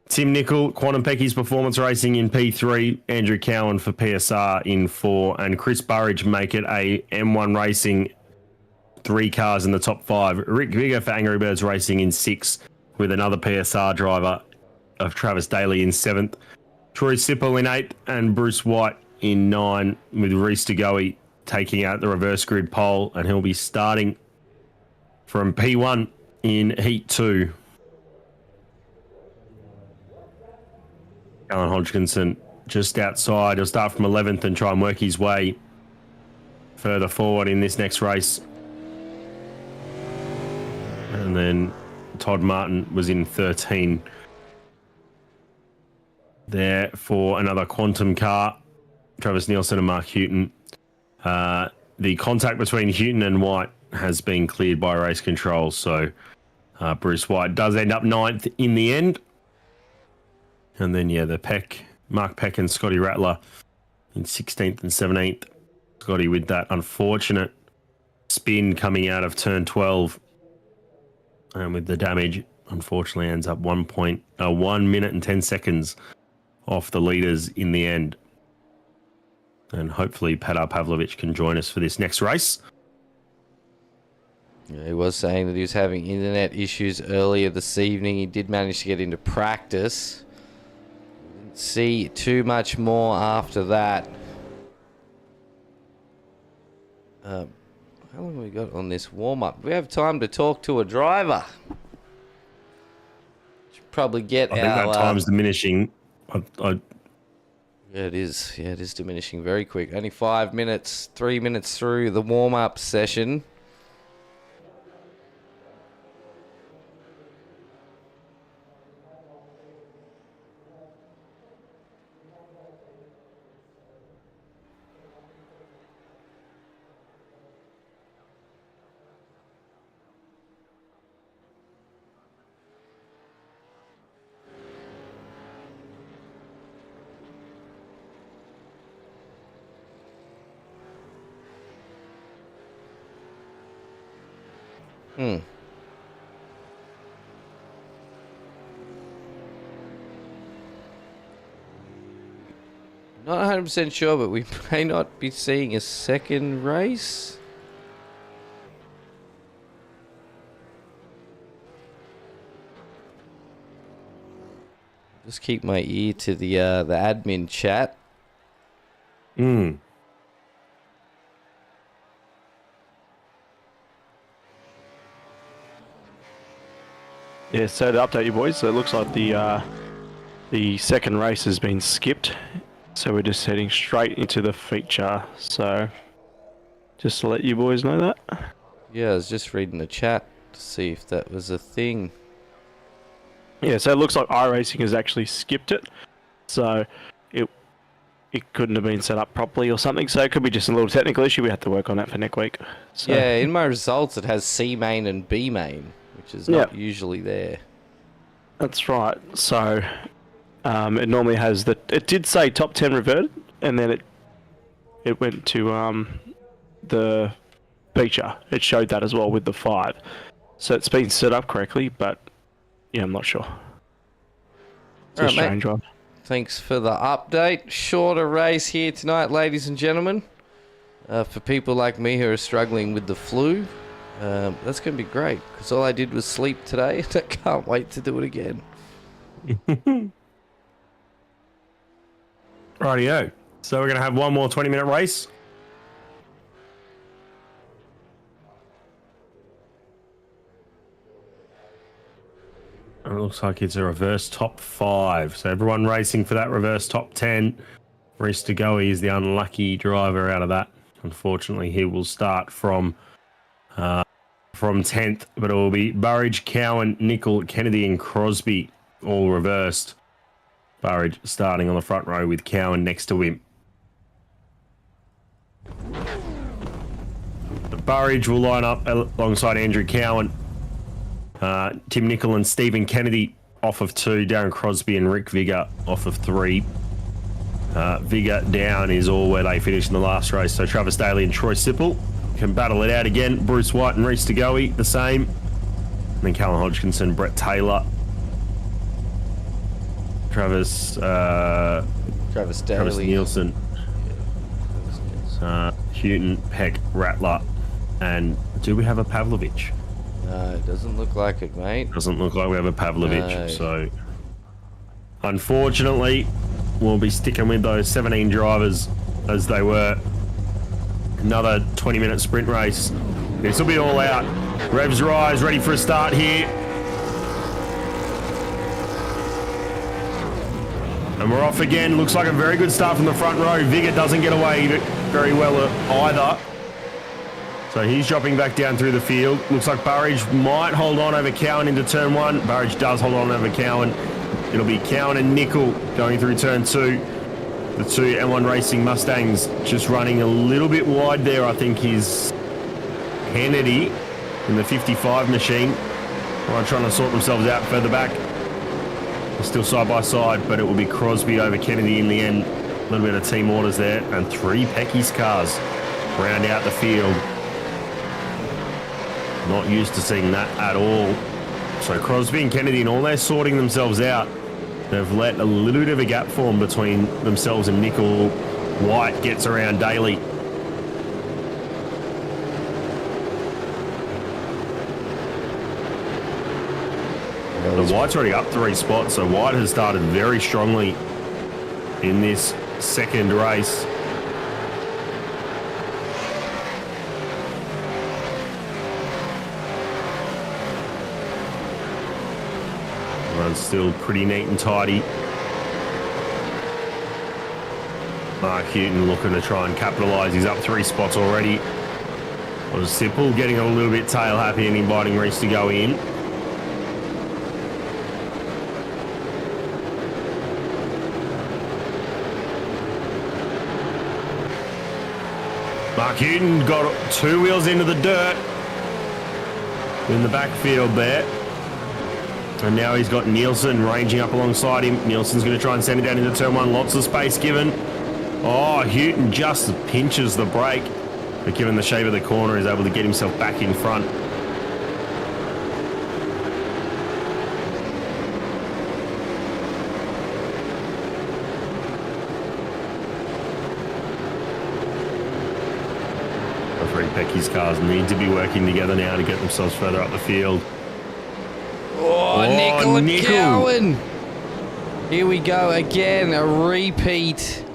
Tim Nicol, Quantum Pecky's Performance Racing in P3. Andrew Cowan for PSR in 4. And Chris Burridge make it a M1 Racing 3 cars in the top 5. Rick Vigor for Angry Birds Racing in 6 with another PSR driver of Travis Daly in 7th. Troy Sipple in 8th and Bruce White in 9 with Reese DeGoey taking out the reverse grid pole, and he'll be starting from P1 in Heat 2. Alan Hodgkinson just outside. He'll start from 11th and try and work his way further forward in this next race. And then Todd Martin was in 13 there for another quantum car. Travis Nielsen and Mark Houghton. The contact between Houghton and White has been cleared by race control, so Bruce White does end up 9th in the end. And then, yeah, Mark Peck and Scotty Rattler in 16th and 17th. Scotty with that unfortunate spin coming out of turn 12 And with the damage, unfortunately, ends up 1 minute and 10 seconds off the leaders in the end. And hopefully Padar Pavlovich can join us for this next race. Yeah, he was saying that he was having internet issues earlier this evening. He did manage to get into practice. Didn't see too much more after that. How long have we got on this warm-up? We have time to talk to a driver. Should probably get I think that time's diminishing. Yeah, it is. Yeah, it is diminishing very quick. Only 5 minutes, 3 minutes through the warm-up session. Not 100% sure, but we may not be seeing a second race. Just keep my ear to the admin chat. Yeah, so to update you boys, so it looks like the second race has been skipped. So we're just heading straight into the feature. So just to let you boys know that. Yeah, I was just reading the chat to see if that was a thing. Yeah, so it looks like iRacing has actually skipped it. So it couldn't have been set up properly or something. So it could be just a little technical issue. We have to work on that for next week. So, Yeah, in my results it has C main and B main, which is not usually there. That's right. So it normally has it did say top 10 reverted, and then it went to the feature. It showed that as well with the 5. So it's been set up correctly, but yeah, I'm not sure. It's a strange one. Thanks for the update. Shorter race here tonight, ladies and gentlemen. For people like me who are struggling with the flu, that's going to be great, because all I did was sleep today, and I can't wait to do it again. Rightio. So we're going to have one more 20-minute race. And it looks like it's a reverse top 5. So everyone racing for that reverse top 10. Reese Degoe is the unlucky driver out of that. Unfortunately, he will start from 10th, but it will be Burridge, Cowan, Nickel, Kennedy and Crosby all reversed. Burridge starting on the front row with Cowan next to him. Burridge will line up alongside Andrew Cowan. Tim Nickel and Stephen Kennedy off of 2. Darren Crosby and Rick Vigor off of 3. Vigor down is all where they finished in the last race. So Travis Daly and Troy Sipple can battle it out again. Bruce White and Reese Degoe the same. And then Callum Hodgkinson, Brett Taylor. Travis Daly. Travis Nielsen. Houghton, Peck, Rattler. And do we have a Pavlovich? No, it doesn't look like it, mate. Doesn't look like we have a Pavlovich. No. So, unfortunately, we'll be sticking with those 17 drivers as they were. Another 20-minute sprint race. This will be all out. Revs Rise ready for a start here. And we're off again. Looks like a very good start from the front row. Vigor doesn't get away very well either. So he's dropping back down through the field. Looks like Burridge might hold on over Cowan into turn 1. Burridge does hold on over Cowan. It'll be Cowan and Nickel going through turn 2. The 2 M1 Racing Mustangs just running a little bit wide there. I think is Hannity in the 55 machine. While trying to sort themselves out further back. They're still side by side, but it will be Crosby over Kennedy in the end. A little bit of team orders there. And 3 Pecky's cars round out the field. Not used to seeing that at all. So Crosby and Kennedy, and all they're sorting themselves out, they've let a little bit of a gap form between themselves and Nickel. White gets around Daly. The White's already up 3 spots, so White has started very strongly in this second race. Runs still pretty neat and tidy. Mark Houghton looking to try and capitalise. He's up 3 spots already. Was Sipple getting a little bit tail happy and inviting Reese to go in. Mark Houghton got 2 wheels into the dirt in the backfield there. And now he's got Nielsen ranging up alongside him. Nielsen's going to try and send it down into turn 1. Lots of space given. Oh, Houghton just pinches the brake. But given the shape of the corner, he's able to get himself back in front. Becky's cars need to be working together now to get themselves further up the field. Oh, Nickel and Cowan. Here we go again, a repeat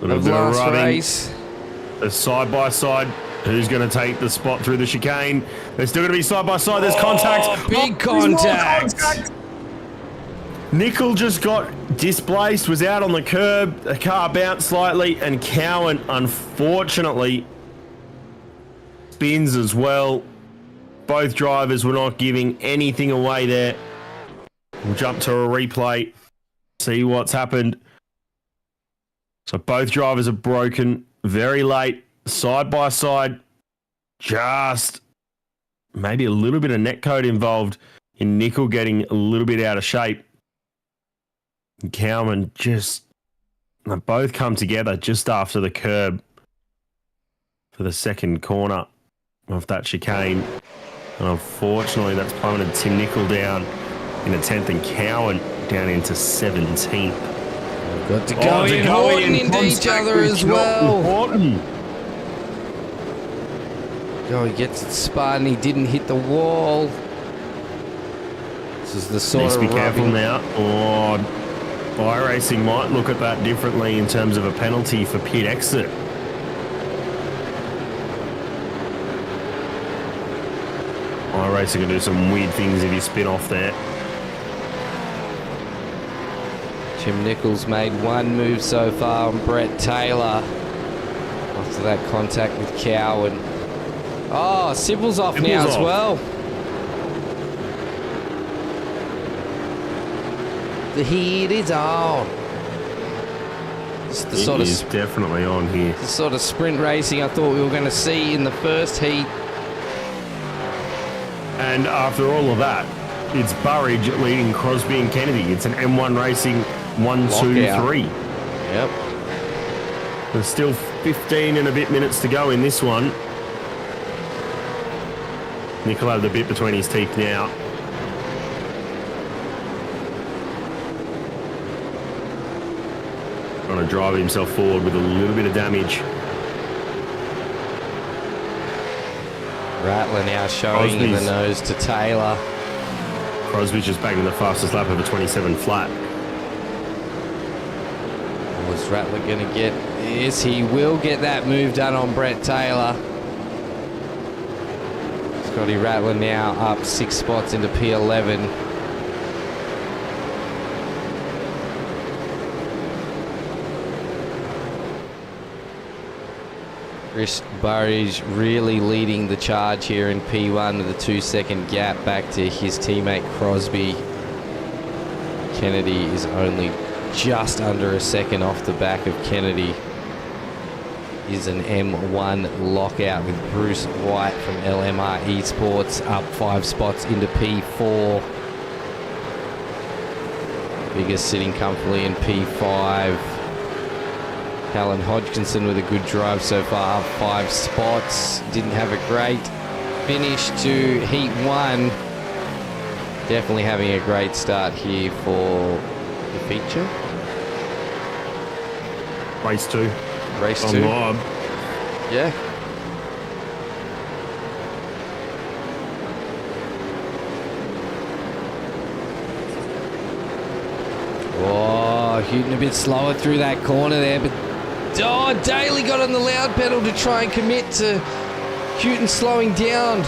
of last race. A side by side. Who's going to take the spot through the chicane? They're still going to be side by side. There's contact. Big contact. Nickel just got displaced, was out on the curb. The car bounced slightly, and Cowan, unfortunately, spins as well. Both drivers were not giving anything away there. We'll jump to a replay, see what's happened. So both drivers are broken very late, side by side. Just maybe a little bit of netcode involved in Nickel getting a little bit out of shape. And Cowman just, they both come together just after the curb for the second corner of that chicane. And unfortunately, that's plummeted Tim Nickel down into 10th and Cowan down into 17th. Got to go in Horton into each other as well. Horton. Oh, he gets it spun. He didn't hit the wall. This is the sort of be careful rubbing. now. Oh, iRacing might look at that differently in terms of a penalty for pit exit. iRacing can do some weird things if you spin off there. Jim Nichols made one move so far on Brett Taylor after that contact with Cowan. Oh, Sybil's off now as well. Here it is on. It's the sort is definitely on here. The sort of sprint racing I thought we were going to see in the first heat. And after all of that, it's Burridge leading Crosby and Kennedy. It's an M1 Racing 1, 2, 3. Yep. There's still 15 and a bit minutes to go in this one. Nickel had the bit between his teeth now. Trying to drive himself forward with a little bit of damage. Rattler now showing in the nose to Taylor. Crosby's just banging the fastest lap of a 27 flat. Was Rattler going to get this? He will get that move done on Brett Taylor. Scotty Rattler now up 6 spots into P11. Chris Burridge really leading the charge here in P1 with a 2-second gap back to his teammate Crosby. Kennedy is only just under a second off the back of Kennedy. Is an M1 lockout with Bruce White from LMR Esports up 5 spots into P4. Biggest sitting comfortably in P5. Alan Hodgkinson with a good drive so far, up 5 spots. Didn't have a great finish to Heat 1. Definitely having a great start here for the feature. Race 2. Race On 2. mob. Yeah. Oh, Houghton a bit slower through that corner there, but Daly got on the loud pedal to try and commit to Houghton slowing down,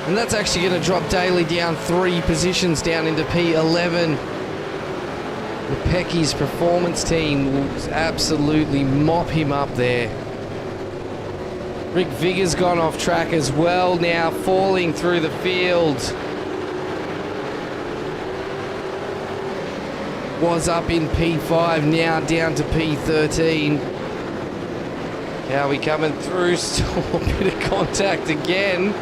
and that's actually going to drop Daly down 3 positions down into P11. The Pecky's performance team will absolutely mop him up there. Rick Vigor's gone off track as well now, falling through the field. Was up in P5, now down to P13. How are we coming through? Still a bit of contact again.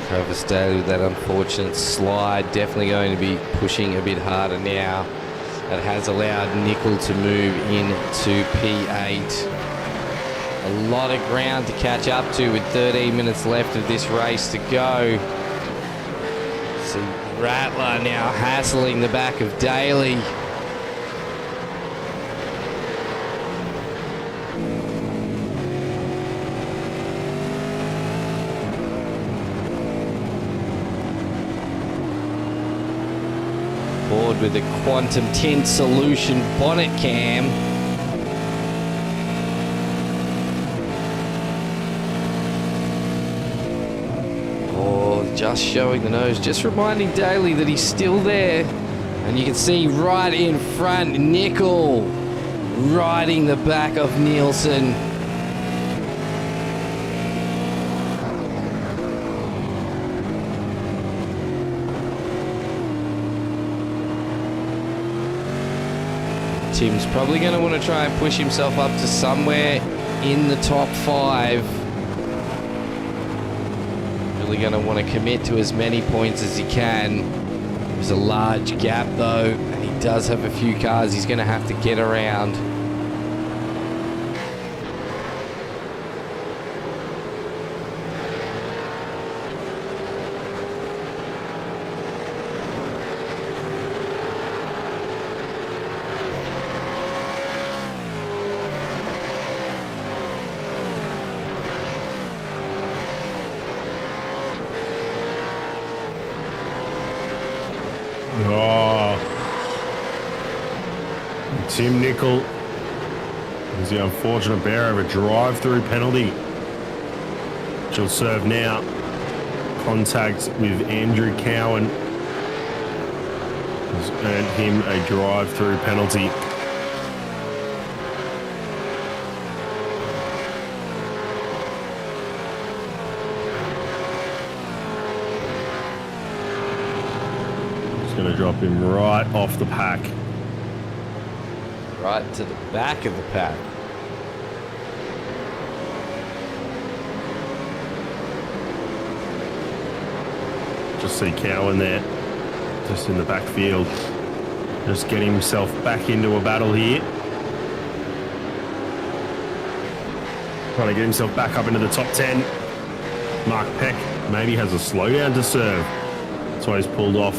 Travis Daly with that unfortunate slide, definitely going to be pushing a bit harder now. That has allowed Nickel to move into P8. A lot of ground to catch up to with 13 minutes left of this race to go. See Rattler now hassling the back of Daly. Board with the Quantum Tint Solution bonnet cam. Oh, just showing the nose, just reminding Daly that he's still there. And you can see right in front, Nickel riding the back of Nielsen. Tim's probably going to want to try and push himself up to somewhere in the top 5. Really going to want to commit to as many points as he can. There's a large gap though, and he does have a few cars he's going to have to get around. Oh. Tim Nickel is the unfortunate bearer of a drive-through penalty. She'll serve now. Contact with Andrew Cowan has earned him a drive-through penalty. Going to drop him right off the pack. Right to the back of the pack. Just see Cowan there, just in the backfield. Just getting himself back into a battle here. Trying to get himself back up into the top 10. Mark Peck maybe has a slowdown to serve. That's why he's pulled off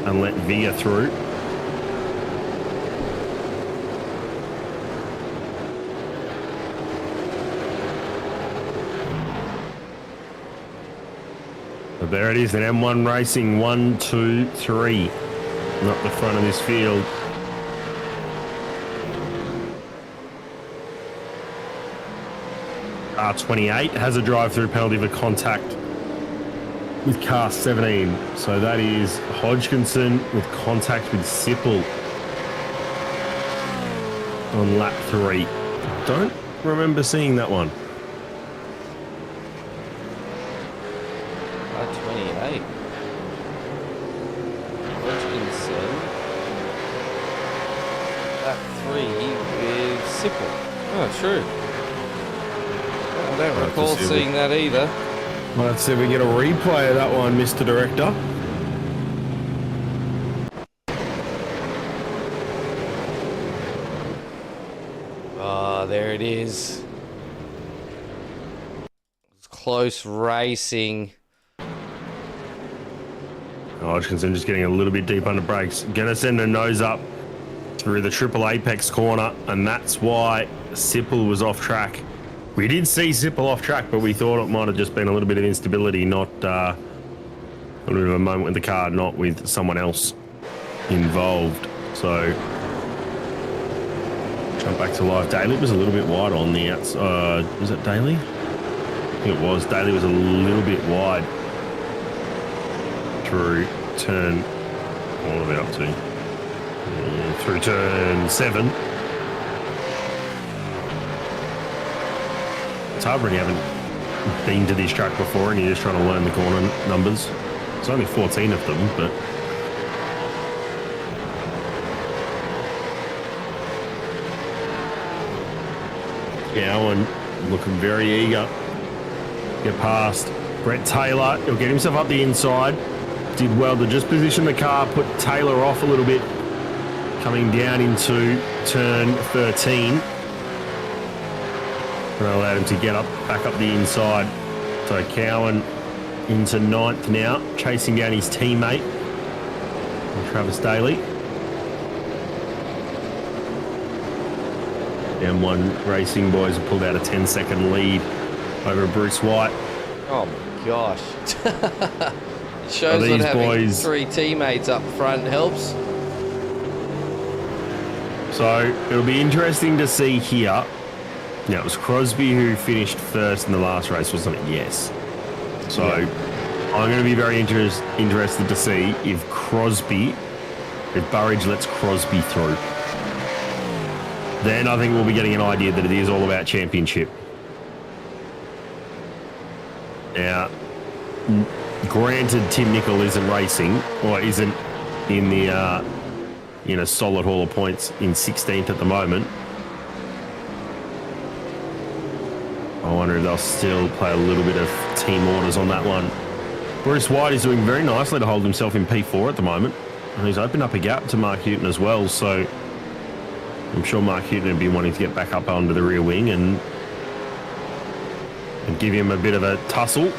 and let Via through. But there it is, an M1 Racing 1, 2, 3. Not the front of this field. R28 has a drive-through penalty for contact with car 17. So that is Hodgkinson with contact with Sipple on lap 3. Don't remember seeing that one. R28. Hodgkinson. Lap 3 with Sipple. Oh, true. I don't recall seeing that either. Let's see if we get a replay of that one, Mr. Director. Oh, there it is. It's close racing. Hodgkinson just getting a little bit deep under brakes. Gonna send a nose up through the triple apex corner, and that's why Sipple was off track. We did see Sipple off track, but we thought it might have just been a little bit of instability, not a little bit of a moment with the car, not with someone else involved. So jump back to live. Daly was a little bit wide on the outside. Was it Daly? I think it was. Daly was a little bit wide through turn, what are we up to? Through turn 7. It's hard when you haven't been to this track before and you're just trying to learn the corner numbers. It's only 14 of them, but Owen looking very eager. Get past Brett Taylor. He'll get himself up the inside. Did well to just position the car, put Taylor off a little bit, coming down into turn 13. And allowed him to get back up the inside. So Cowan into 9th now, chasing down his teammate, Travis Daly. M1 Racing boys have pulled out a 10-second lead over Bruce White. Oh my gosh. It shows that having 3 teammates up front helps. So it'll be interesting to see here. Now, it was Crosby who finished first in the last race, wasn't it? Yes. So I'm going to be very interested to see if Burridge lets Crosby through. Then I think we'll be getting an idea that it is all about championship. Now, granted, Tim Nicol isn't racing, or isn't in the in a solid haul of points in 16th at the moment. I wonder if they'll still play a little bit of team orders on that one. Bruce White is doing very nicely to hold himself in P4 at the moment. And he's opened up a gap to Mark Houghton as well, so I'm sure Mark Houghton would be wanting to get back up onto the rear wing and give him a bit of a tussle.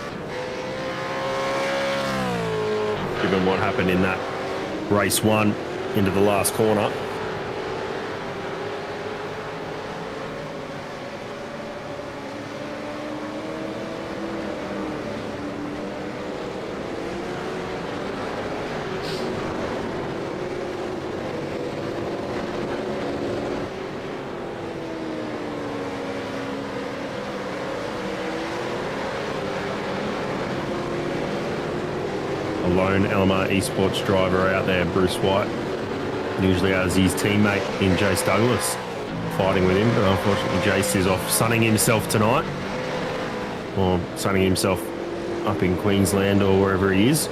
Given what happened in that race 1 into the last corner. Lone LMR esports driver out there, Bruce White. Usually has his teammate in Jace Douglas fighting with him, but unfortunately Jace is off sunning himself tonight. Or sunning himself up in Queensland or wherever he is.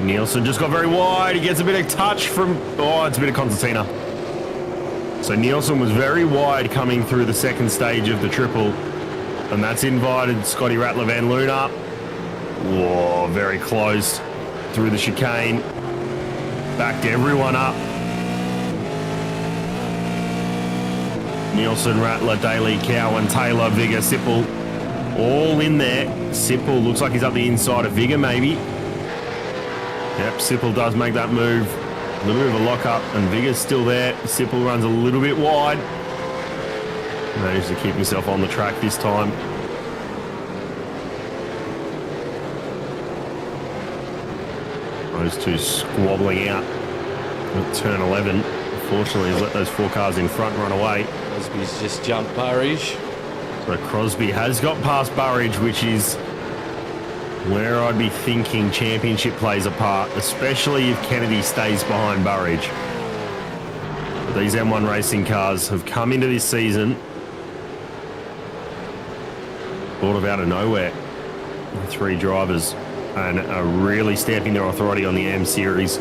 Nielsen just got very wide. He gets a bit of touch from... Oh, it's a bit of concertina. So Nielsen was very wide coming through the second stage of the triple. And that's invited Scotty Rattler Van Loon up. Whoa, very close through the chicane. Backed everyone up. Nielsen, Rattler, Daly, Cowan, Taylor, Vigor, Sipple, all in there. Sipple looks like he's up the inside of Vigor, maybe. Yep, Sipple does make that move. A little bit of a lock-up, and Vigor's still there. Sipple runs a little bit wide. Managed to keep himself on the track this time. Those two squabbling out at turn 11. Unfortunately, he's let those 4 cars in front run away. Crosby's just jumped Burridge. So Crosby has got past Burridge, which is where I'd be thinking championship plays a part, especially if Kennedy stays behind Burridge. These M1 racing cars have come into this season sort of out of nowhere. 3 drivers and are really stamping their authority on the AM series.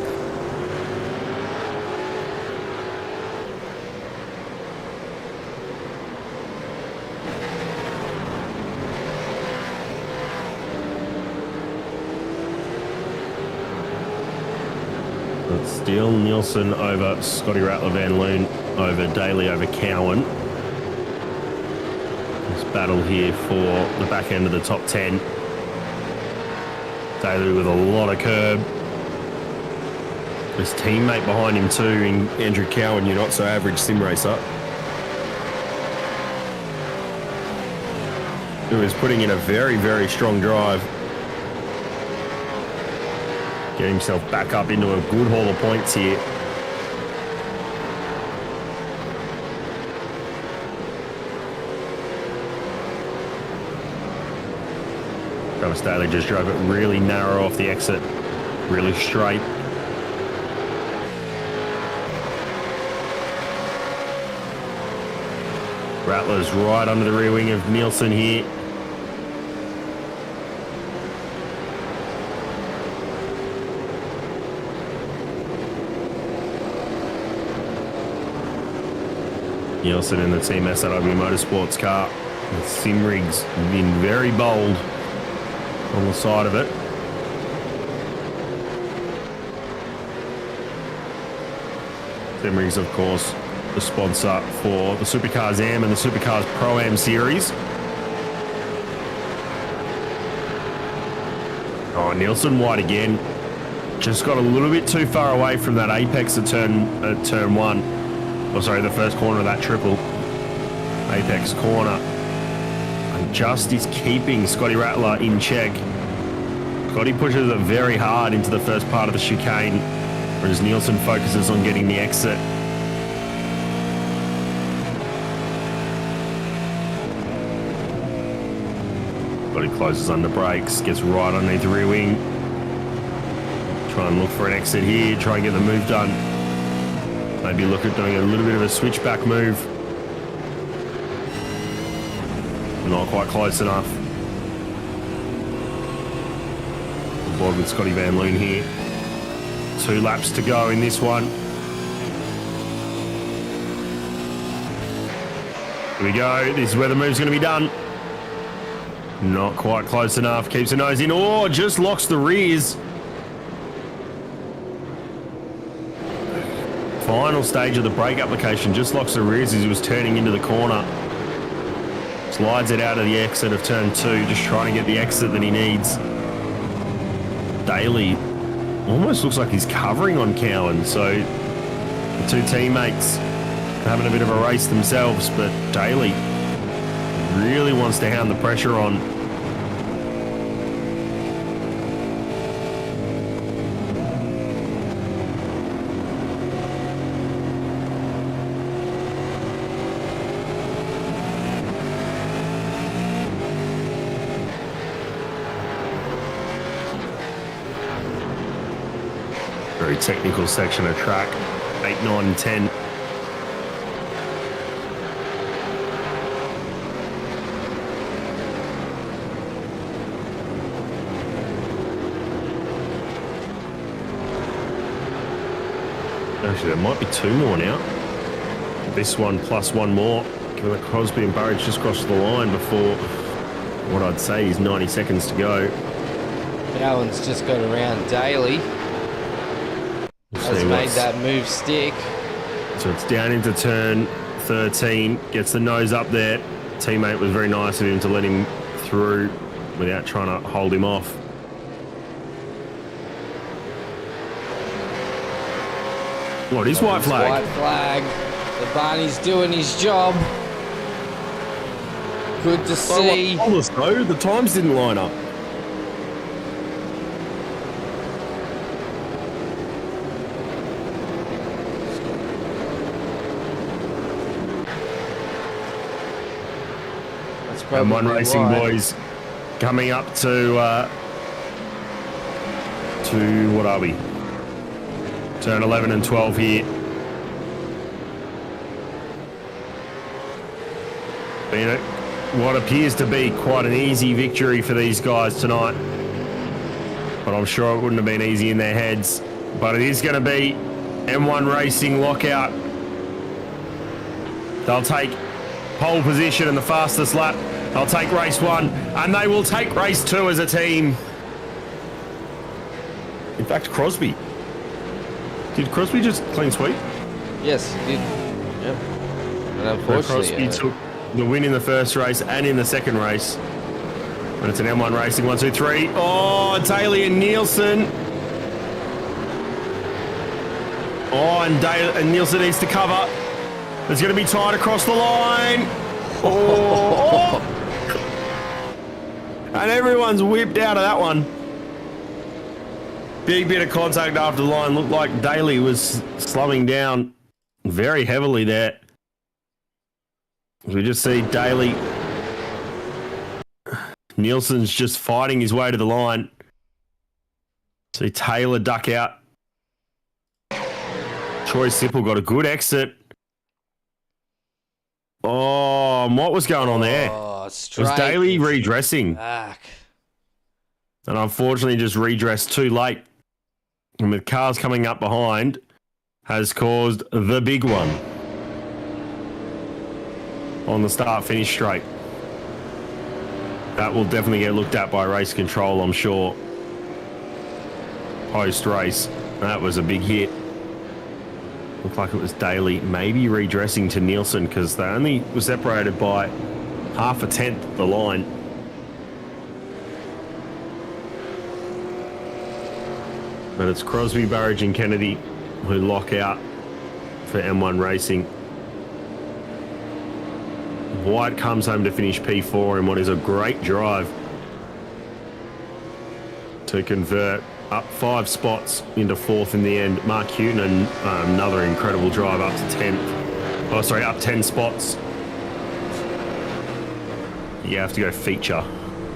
Still Nielsen over Scotty Rattler, Van Loon over Daly, over Cowan. This battle here for the back end of the top 10. Daly with a lot of curb. His teammate behind him too, in Andrew Cowan, your not so average sim racer, who is putting in a very, very strong drive. Get himself back up into a good haul of points here. Travis Daly just drove it really narrow off the exit, really straight. Rattler's right under the rear wing of Nielsen here. Nielsen in the Team SRW Motorsports car. The Simrigs been very bold on the side of it. Simrigs, of course, the sponsor for the Supercars Am and the Supercars Pro Am Series. Oh, Nielsen wide again. Just got a little bit too far away from that apex at turn one. Oh, sorry, the first corner of that triple. Apex corner. And just is keeping Scotty Rattler in check. Scotty pushes it very hard into the first part of the chicane, whereas Nielsen focuses on getting the exit. Scotty closes under brakes, gets right underneath the rear wing. Try and look for an exit here, try and get the move done. Maybe look at doing a little bit of a switchback move. Not quite close enough. On board with Scotty Van Loon here. 2 laps to go in this one. Here we go. This is where the move's going to be done. Not quite close enough. Keeps the nose in. Oh, just locks the rears. Final stage of the brake application, just locks the rears as he was turning into the corner. Slides it out of the exit of turn 2, just trying to get the exit that he needs. Daly almost looks like he's covering on Cowan, so the 2 teammates having a bit of a race themselves, but Daly really wants to hound the pressure on. Very technical section of track, 8, 9 and 10. Actually, there might be 2 more now. This one plus 1 more. Given that Crosby and Burridge just crossed the line before what I'd say is 90 seconds to go. Cowan's just got around Daly. Has made that move stick. So it's down into turn 13. Gets the nose up there. Teammate was very nice of him to let him through without trying to hold him off. What is white flag? White flag. The Barney's doing his job. Good to see. Almost though, the times didn't line up. And One Racing boys coming up to what are we? Turn 11 and 12 here. Been what appears to be quite an easy victory for these guys tonight. But I'm sure it wouldn't have been easy in their heads. But it is going to be M1 Racing lockout. They'll take pole position in the fastest lap. They'll take race 1, and they will take race 2 as a team. In fact, Crosby Did Crosby just clean sweep? Yes, he did. Yep. And So unfortunately, Crosby took the win in the first race and in the second race. But it's an M1 Racing 1, 2, 3. Oh, Daly and Nielsen. Oh, and Nielsen needs to cover. It's going to be tight across the line. Oh. And everyone's whipped out of that one. Big bit of contact after the line. Looked like Daly was slowing down very heavily there. We just see Daly. Nielsen's just fighting his way to the line. See Taylor duck out. Troy Sipple got a good exit. Oh, what was going on there? oh, It was Daly redressing. back. And unfortunately just redressed too late. And with cars coming up behind, has caused the big one on the start-finish straight. That will definitely get looked at by race control, I'm sure. Post-race. That was a big hit. Looked like it was Daly maybe redressing to Nielsen because they only were separated by half a tenth of the line. But it's Crosby, Burridge and Kennedy who lock out for M1 Racing. White comes home to finish P4 in what is a great drive to convert up 5 spots into 4th in the end. Mark Houghton, another incredible drive up to 10th. Oh, sorry, up 10 spots. You have to go feature.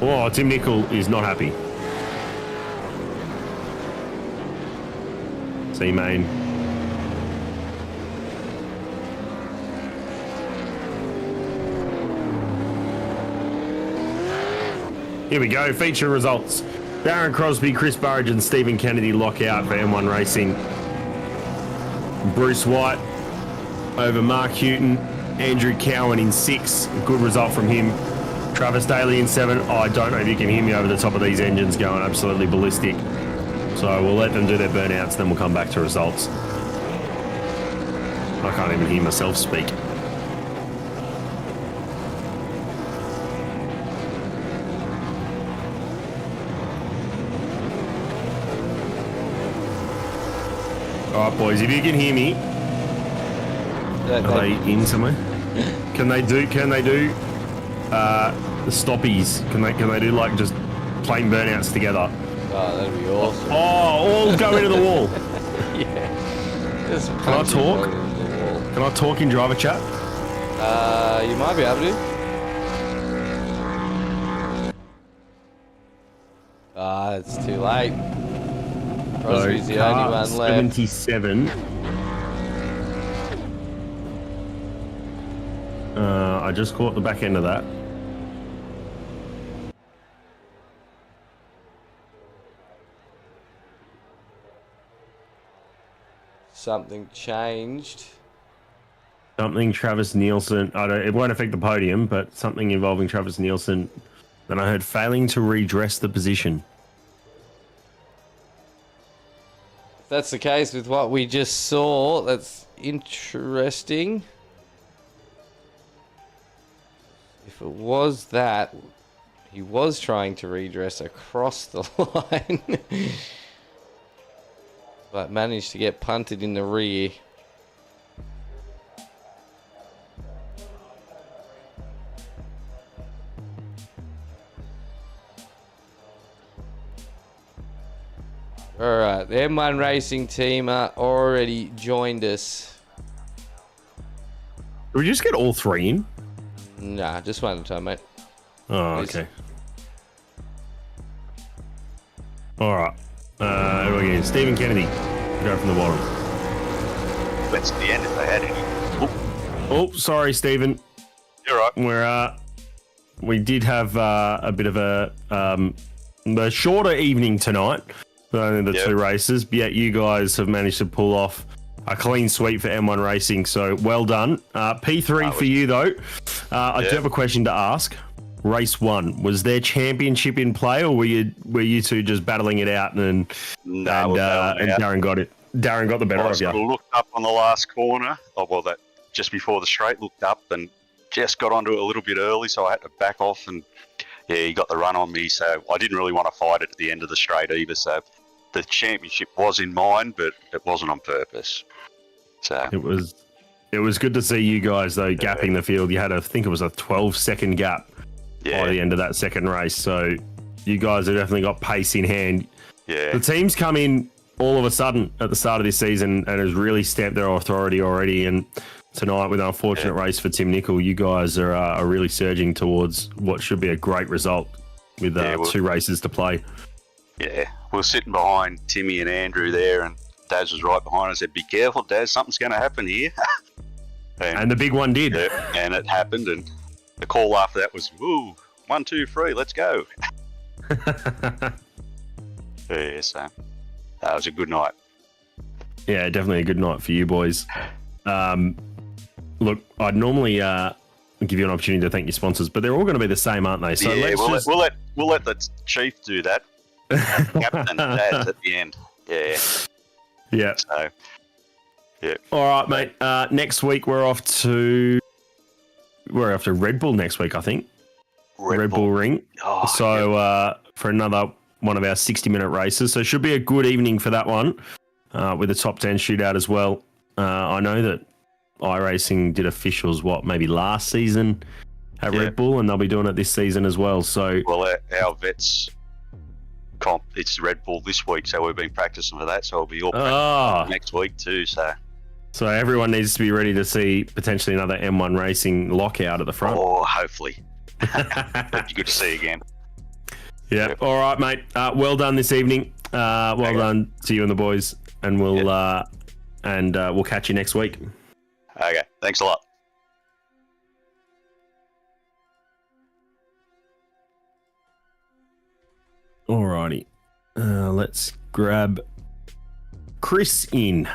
Oh, Tim Nicol is not happy. See, main. Here we go, feature results. Darren Crosby, Chris Burridge and Stephen Kennedy lock out for M1 Racing. Bruce White over Mark Houghton. Andrew Cowan in 6. Good result from him. Travis Daly in 7. Oh, I don't know if you can hear me over the top of these engines going absolutely ballistic. So we'll let them do their burnouts, then we'll come back to results. I can't even hear myself speak. All right, boys, if you can hear me, are they in somewhere? Can they do the stoppies? Can they do like just plain burnouts together? Oh, that'd be awesome. Oh, all go into the wall. Yeah. Just Can I punch it talk? right into the wall. Can I talk in driver chat? You might be able to. Ah, it's too late. Crosby's the only one left. 77. I just caught the back end of that. Something changed. Something Travis Nielsen. It won't affect the podium, but something involving Travis Nielsen. Then I heard failing to redress the position. If that's the case with what we just saw, that's interesting. If it was that, he was trying to redress across the line. But managed to get punted in the rear. Alright, the M1 Racing team are already joined us. Did we just get all 3 in? Nah, just one at a time, mate. Oh, Please. okay. All right. Again, Stephen Kennedy. Go from the bottom. Went to the end if they had any. Oh, sorry, Stephen. You're right. We did have a bit of a shorter evening tonight. Only the 2 races. But yet you guys have managed to pull off a clean sweep for M1 Racing. So well done. P3 for you though. I do have a question to ask. Race 1, was there championship in play, or were you two just battling it out and Darren got it? Darren got the better I of sort you. of looked up on the last corner. That just before the straight, looked up and just got onto it a little bit early, so I had to back off, and yeah, he got the run on me. So I didn't really want to fight it at the end of the straight either. So the championship was in mind, but it wasn't on purpose. So it was good to see you guys though gapping the field. You had I think it was a 12-second gap by the end of that second race. So you guys have definitely got pace in hand. Yeah, The team's come in all of a sudden at the start of this season and has really stamped their authority already. And tonight, with an unfortunate race for Tim Nicol, you guys are really surging towards what should be a great result with 2 races to play. Yeah, we were sitting behind Timmy and Andrew there, and Daz was right behind us. I said, "Be careful, Daz, something's going to happen here." And the big one did. Yeah, and it happened, and the call after that was, "Woo, 1, 2, 3, let's go." Yeah, so that was a good night. Yeah, definitely a good night for you boys. Look, I'd normally give you an opportunity to thank your sponsors, but they're all going to be the same, aren't they? So yeah, let's we'll let the chief do that. Captain Daz at the end. Yeah. Yeah. So. Yeah. All right, mate. Next week we're off to Red Bull next week, I think. Red Bull Ring. Oh, so for another one of our 60-minute races. So it should be a good evening for that one with a top 10 shootout as well. I know that iRacing did officials, maybe last season at Red Bull, and they'll be doing it this season as well. So our vets comp, it's Red Bull this week, so we've been practicing for that. So we'll be all next week too. So everyone needs to be ready to see potentially another M1 Racing lockout at the front. Oh, hopefully. It'd be good to see again. Yeah. All right, mate. Well done this evening. Well done to you and the boys, and we'll catch you next week. Okay. Thanks a lot. Alrighty. Let's grab Chris in.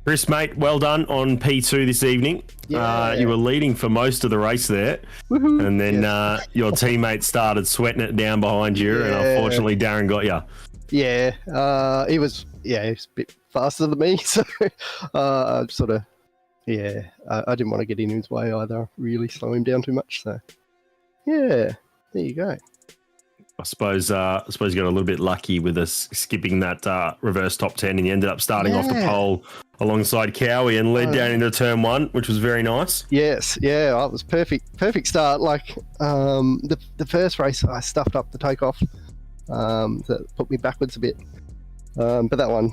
Chris, mate, well done on P2 this evening. Yeah. You were leading for most of the race there. Woohoo. And then your teammate started sweating it down behind you, and unfortunately Darren got you. Yeah, he was a bit faster than me, so I didn't want to get in his way either, really slow him down too much. So, yeah, there you go. I suppose you got a little bit lucky with us skipping that reverse top 10, and you ended up starting off the pole alongside Cowie and led down into turn 1, which was very nice. Yes, yeah, it was perfect start. Like the first race, I stuffed up the takeoff, that put me backwards a bit. But that one,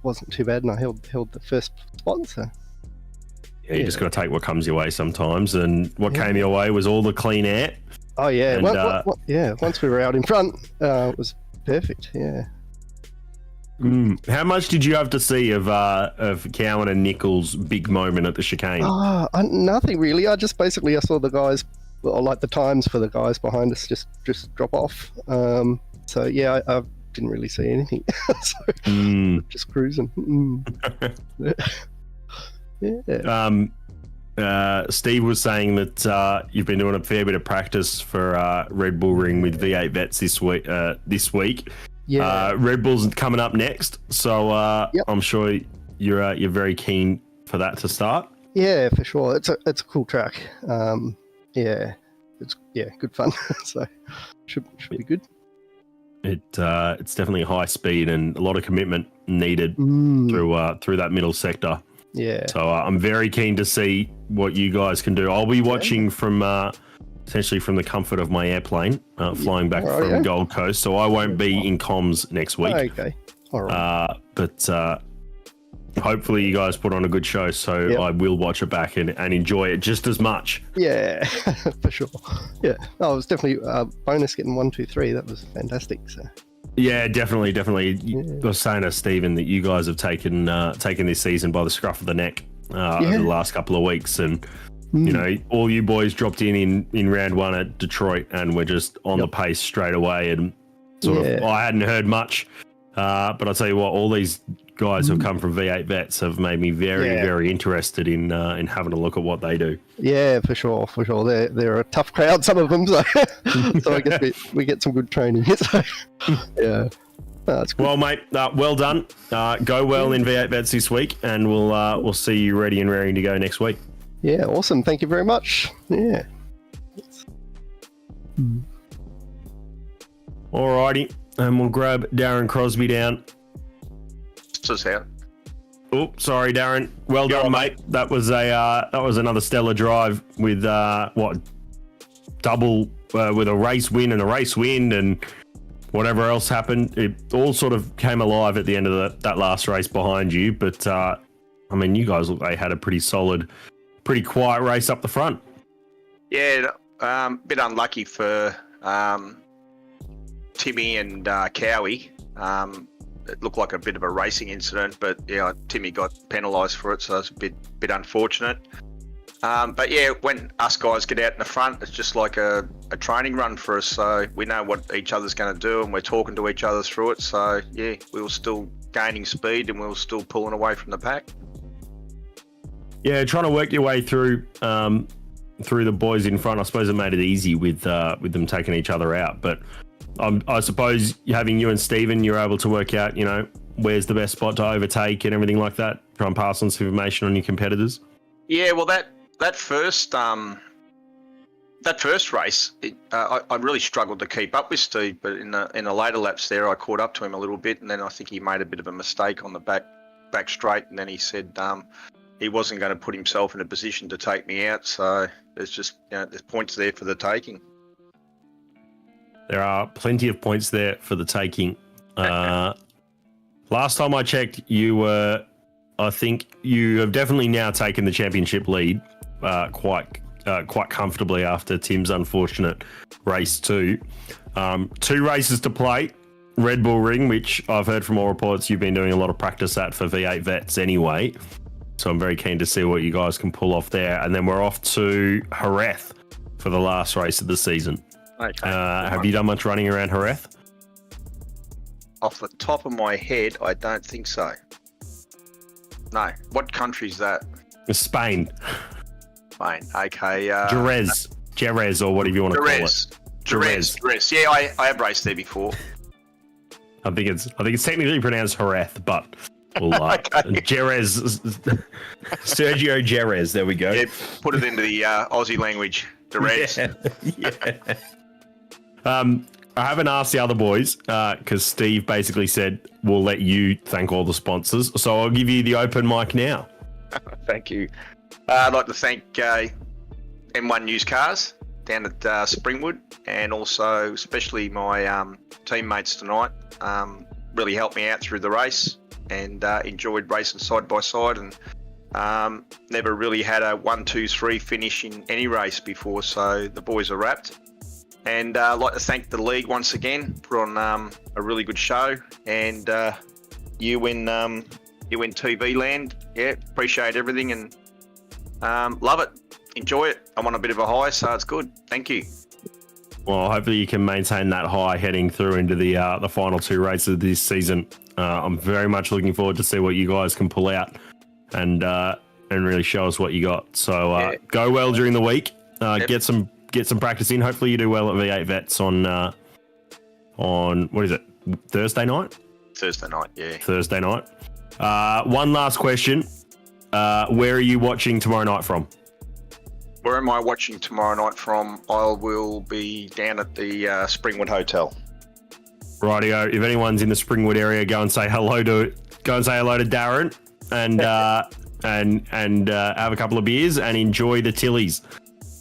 wasn't too bad, and I held the first spot. So. Yeah, you just got to take what comes your way sometimes, and what came your way was all the clean air. Oh yeah, And, once we were out in front, it was perfect. Yeah. How much did you have to see of Cowan and Nicol's big moment at the chicane? Nothing really. I saw the guys, like the times for the guys behind us, just drop off. So yeah, I didn't really see anything. So just cruising. Yeah. Steve was saying that you've been doing a fair bit of practice for Red Bull Ring with V8 vets this week. Yeah. Red Bull's coming up next, so I'm sure you're very keen for that to start. Yeah, for sure. It's a cool track. It's good fun. So should be good. It's definitely high speed and a lot of commitment needed through that middle sector. Yeah. So I'm very keen to see what you guys can do. I'll be watching from essentially from the comfort of my airplane, flying back from Gold Coast. So I won't be in comms next week. Okay. All right. But hopefully you guys put on a good show. So I will watch it back and enjoy it just as much. Yeah, for sure. Yeah. Oh, it was definitely a bonus getting 1, 2, 3. That was fantastic. So. Yeah, definitely. I was saying to Stephen that you guys have taken this season by the scruff of the neck over the last couple of weeks, and you know, all you boys dropped in round 1 at Detroit, and we're just on the pace straight away. And sort of, I hadn't heard much, but I'll tell you what, all these guys who've come from V8 vets have made me very interested in having a look at what they do. Yeah, for sure. They're a tough crowd, some of them. So, so I guess we get some good training. So, yeah. That's good. Well, mate, well done. Go well in V8 Vets this week, and we'll see you ready and raring to go next week. Yeah, awesome. Thank you very much. Yeah. Alrighty, and we'll grab Darren Crosby down. Just out. Oh, sorry, Darren. Well done, mate. That was another stellar drive with double with a race win and a race win and whatever else happened. It all sort of came alive at the end of that last race behind you. But I mean, you guys look they had a pretty solid, pretty quiet race up the front. Yeah, bit unlucky for Timmy and Cowie. It looked like a bit of a racing incident, but yeah, Timmy got penalised for it, so it's a bit unfortunate. But yeah, when us guys get out in the front, it's just like a training run for us. So we know what each other's going to do, and we're talking to each other through it. So yeah, we were still gaining speed, and we were still pulling away from the pack. Yeah, trying to work your way through the boys in front. I suppose it made it easy with them taking each other out. But I suppose having you and Stephen, you're able to work out, where's the best spot to overtake and everything like that. Try and pass on some information on your competitors. Yeah, well, that first race, I really struggled to keep up with Steve. But in the later laps there, I caught up to him a little bit, and then I think he made a bit of a mistake on the back straight, and then he said he wasn't going to put himself in a position to take me out. So there's just there's points there for the taking. There are plenty of points there for the taking. Last time I checked, I think you have definitely now taken the championship lead quite comfortably after Tim's unfortunate race 2. 2 races to play. Red Bull Ring, which I've heard from all reports you've been doing a lot of practice at for V8 Vets anyway. So I'm very keen to see what you guys can pull off there. And then we're off to Jerez for the last race of the season. Okay. Have you done much running around Jerez? Off the top of my head, I don't think so. No. What country's that? Spain. Spain. Okay. Jerez, or whatever you want to call it. Jerez. Yeah, I have raced there before. I think it's technically pronounced Jerez, but we'll Jerez. Sergio Jerez. There we go. Yeah, put it into the Aussie language. Jerez. Yeah. I haven't asked the other boys because Steve basically said we'll let you thank all the sponsors. So I'll give you the open mic now. Thank you. I'd like to thank M1 News Cars down at Springwood, and also especially my teammates tonight. Really helped me out through the race, and enjoyed racing side by side, and never really had a 1, 2, 3 finish in any race before. So the boys are wrapped. And I'd like to thank the league once again for on a really good show, and you in TV land. Yeah, appreciate everything, and love it, enjoy it. I'm on a bit of a high, so it's good. Thank you. Well, hopefully you can maintain that high heading through into the final 2 races of this season. I'm very much looking forward to see what you guys can pull out and really show us what you got. So go well during the week. Yep. Get some practice in. Hopefully you do well at V8 Vets on what is it, Thursday night? Thursday night, yeah. Thursday night. One last question. Where are you watching tomorrow night from? Where am I watching tomorrow night from? I will be down at the Springwood Hotel. Rightio. If anyone's in the Springwood area, go and say hello to Darren and have a couple of beers and enjoy the Tillies.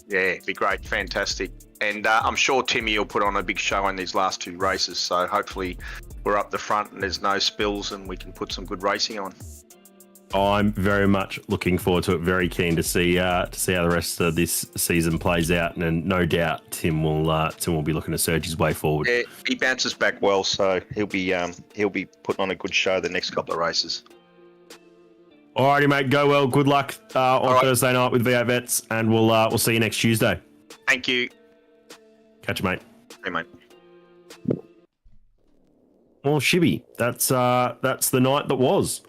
Yeah, it'd be great, fantastic. And I'm sure Timmy will put on a big show in these last 2 races, so hopefully we're up the front and there's no spills and we can put some good racing on. I'm very much looking forward to it. Very keen to see how the rest of this season plays out, and no doubt Tim will be looking to surge his way forward. Yeah, he bounces back well, so he'll be putting on a good show the next couple of races. Alrighty, mate. Go well. Good luck on Thursday night with V8 Vets, and we'll see you next Tuesday. Thank you. Catch you, mate. Hey, mate. Well, ShiBBy, that's the night that was.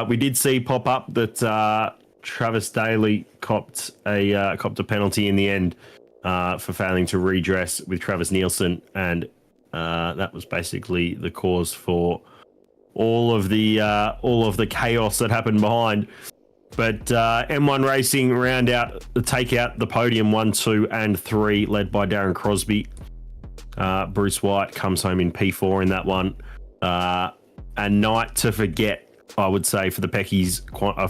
We did see pop up that Travis Daly copped a penalty in the end for failing to redress with Travis Nielsen and That was basically the cause for all of the chaos that happened behind. But M1 Racing take out the podium 1, 2, and 3, led by Darren Crosby. Bruce White comes home in P4 in that one. A night to forget, I would say, for the Peckies,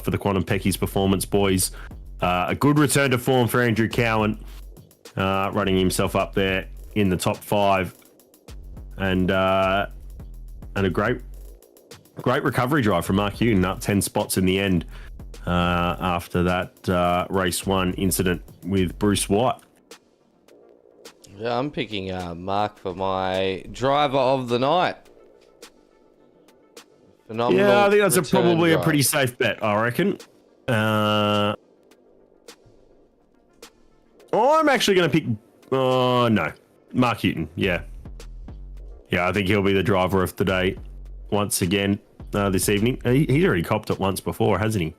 for the Quantum Peckies Performance boys. A good return to form for Andrew Cowan, running himself up there in the top 5, and a great recovery drive from Mark Hewton, up 10 spots in the end after that race 1 incident with Bruce White. Yeah, I'm picking Mark for my driver of the night. Phenomenal. Yeah, I think that's probably drive. a pretty safe bet, I reckon. I'm actually going to pick... no. Mark Hewton, yeah. Yeah, I think he'll be the driver of the day once again this evening. He's already copped it once before, hasn't he?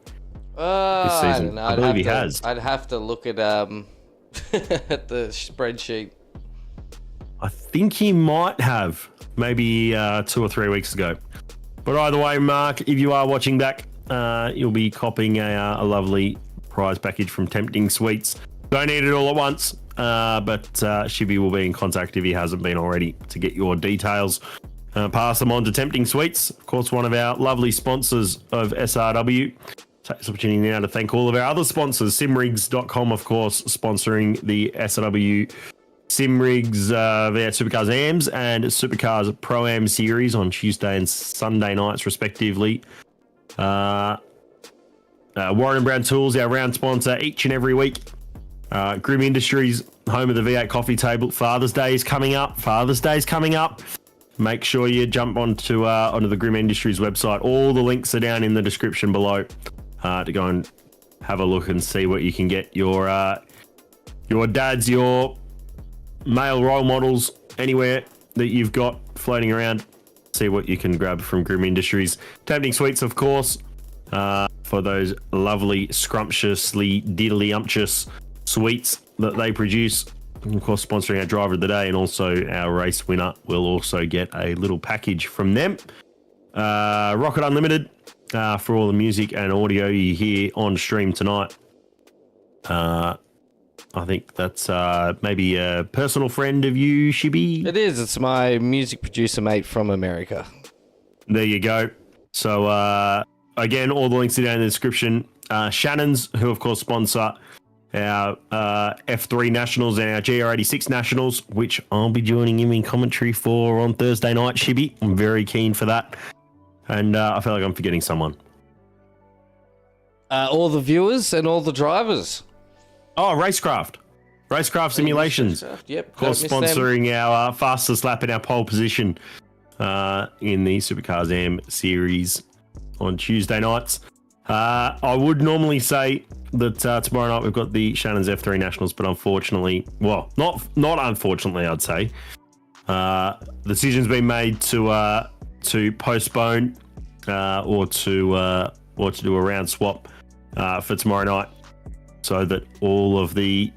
This season. I don't know. I believe he has. I'd have to look at at the spreadsheet. I think he might have, maybe 2 or 3 weeks ago. But either way, Mark, if you are watching back, you'll be copping a lovely prize package from Tempting Sweets. Don't need it all at once, but ShiBBy will be in contact if he hasn't been already to get your details. Pass them on to Tempting Sweets, of course, one of our lovely sponsors of SRW. Take this opportunity now to thank all of our other sponsors. Simrigs.com, of course, sponsoring the SRW Simrigs V8 Supercars AMs and Supercars Pro Am Series on Tuesday and Sunday nights, respectively. Warren and Brown Tools, our round sponsor each and every week. Grim Industries, home of the V8 coffee table. Father's Day is coming up. Make sure you jump onto the Grim Industries website. All the links are down in the description below to go and have a look and see what you can get your dads, your male role models, anywhere that you've got floating around. See what you can grab from Grim Industries. Tempting Sweets, of course, for those lovely, scrumptiously diddly-umptious sweets that they produce. And of course, sponsoring our driver of the day, and also our race winner will also get a little package from them. Rocket Unlimited for all the music and audio you hear on stream tonight. I think that's maybe a personal friend of you, ShiBBy. It is. It's my music producer mate from America. There you go. So, again, all the links are down in the description. Shannon's, who, of course, sponsor our F3 Nationals and our GR86 Nationals, which I'll be joining him in commentary for on Thursday night, ShiBBy. I'm very keen for that. And I feel like I'm forgetting someone. All the viewers and all the drivers. Oh, Racecraft Simulations. Yep. Of course, sponsoring our fastest lap in our pole position in the Supercars Am Series on Tuesday nights. I would normally say that tomorrow night we've got the Shannon's F3 Nationals, but unfortunately, well, not unfortunately, I'd say, the decision's been made to postpone or to do a round swap for tomorrow night, so that all of the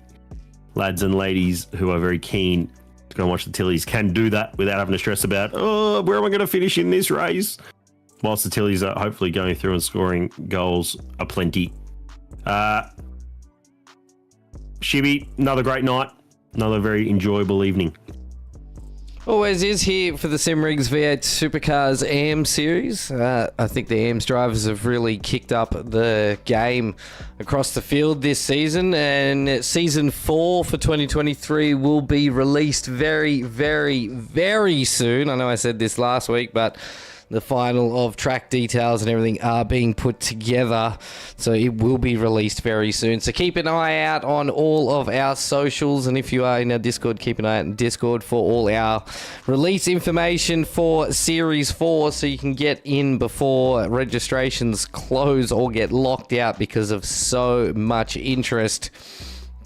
lads and ladies who are very keen to go and watch the Tillies can do that without having to stress about, where am I going to finish in this race? Whilst the Tillies are hopefully going through and scoring goals aplenty. ShiBBy, another great night, another very enjoyable evening. Always is here for the Simrigs V8 Supercars AM Series. I think the AMS drivers have really kicked up the game across the field this season, and Season 4 for 2023 will be released very, very, very soon. I know I said this last week, but the final of track details and everything are being put together, so it will be released very soon. So keep an eye out on all of our socials, and if you are in our Discord, keep an eye out in Discord for all our release information for Series 4, so you can get in before registrations close or get locked out because of so much interest.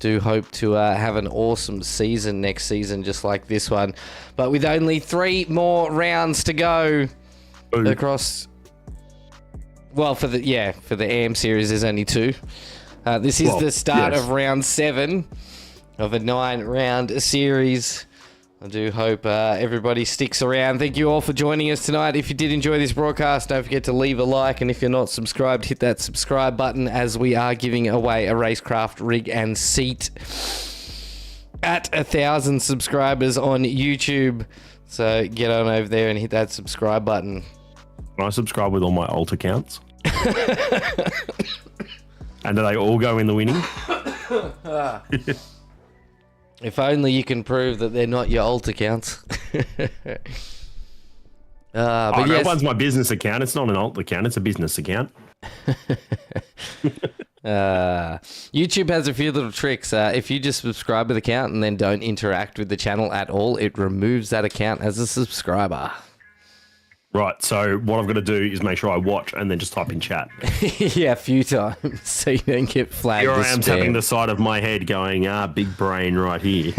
Do hope to have an awesome season next season, just like this one, but with only 3 more rounds to go across. Well, for the AM series there's only 2. This is the start of round 7 of a 9-round series I do hope everybody sticks around. Thank you all for joining us tonight. If you did enjoy this broadcast, don't forget to leave a like. And if you're not subscribed, hit that subscribe button, as we are giving away a racecraft rig and seat at 1,000 subscribers on YouTube. So get on over there and hit that subscribe button. Can I subscribe with all my alt accounts? And do they all go in the winning? If only you can prove that they're not your alt accounts. But That yes, one's my business account. It's not an alt account. It's a business account. YouTube has a few little tricks. If you just subscribe with the account and then don't interact with the channel at all, it removes that account as a subscriber. Right, so what I've got to do is make sure I watch and then just type in chat. Yeah, a few times so you don't get flagged. Here I as am spam. tapping the side of my head going, big brain right here.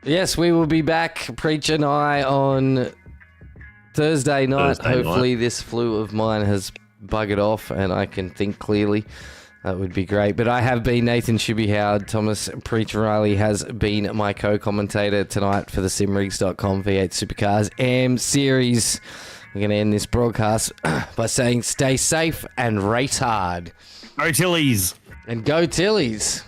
Yes, we will be back, Preach and I, on Thursday night. Hopefully this flu of mine has buggered off and I can think clearly. That would be great. But I have been Nathan ShiBBy Howard. Thomas Preach Riley has been my co-commentator tonight for the simrigs.com V8 Supercars Am Series. We're going to end this broadcast by saying stay safe and race hard. Go Tillies! And go Tillies!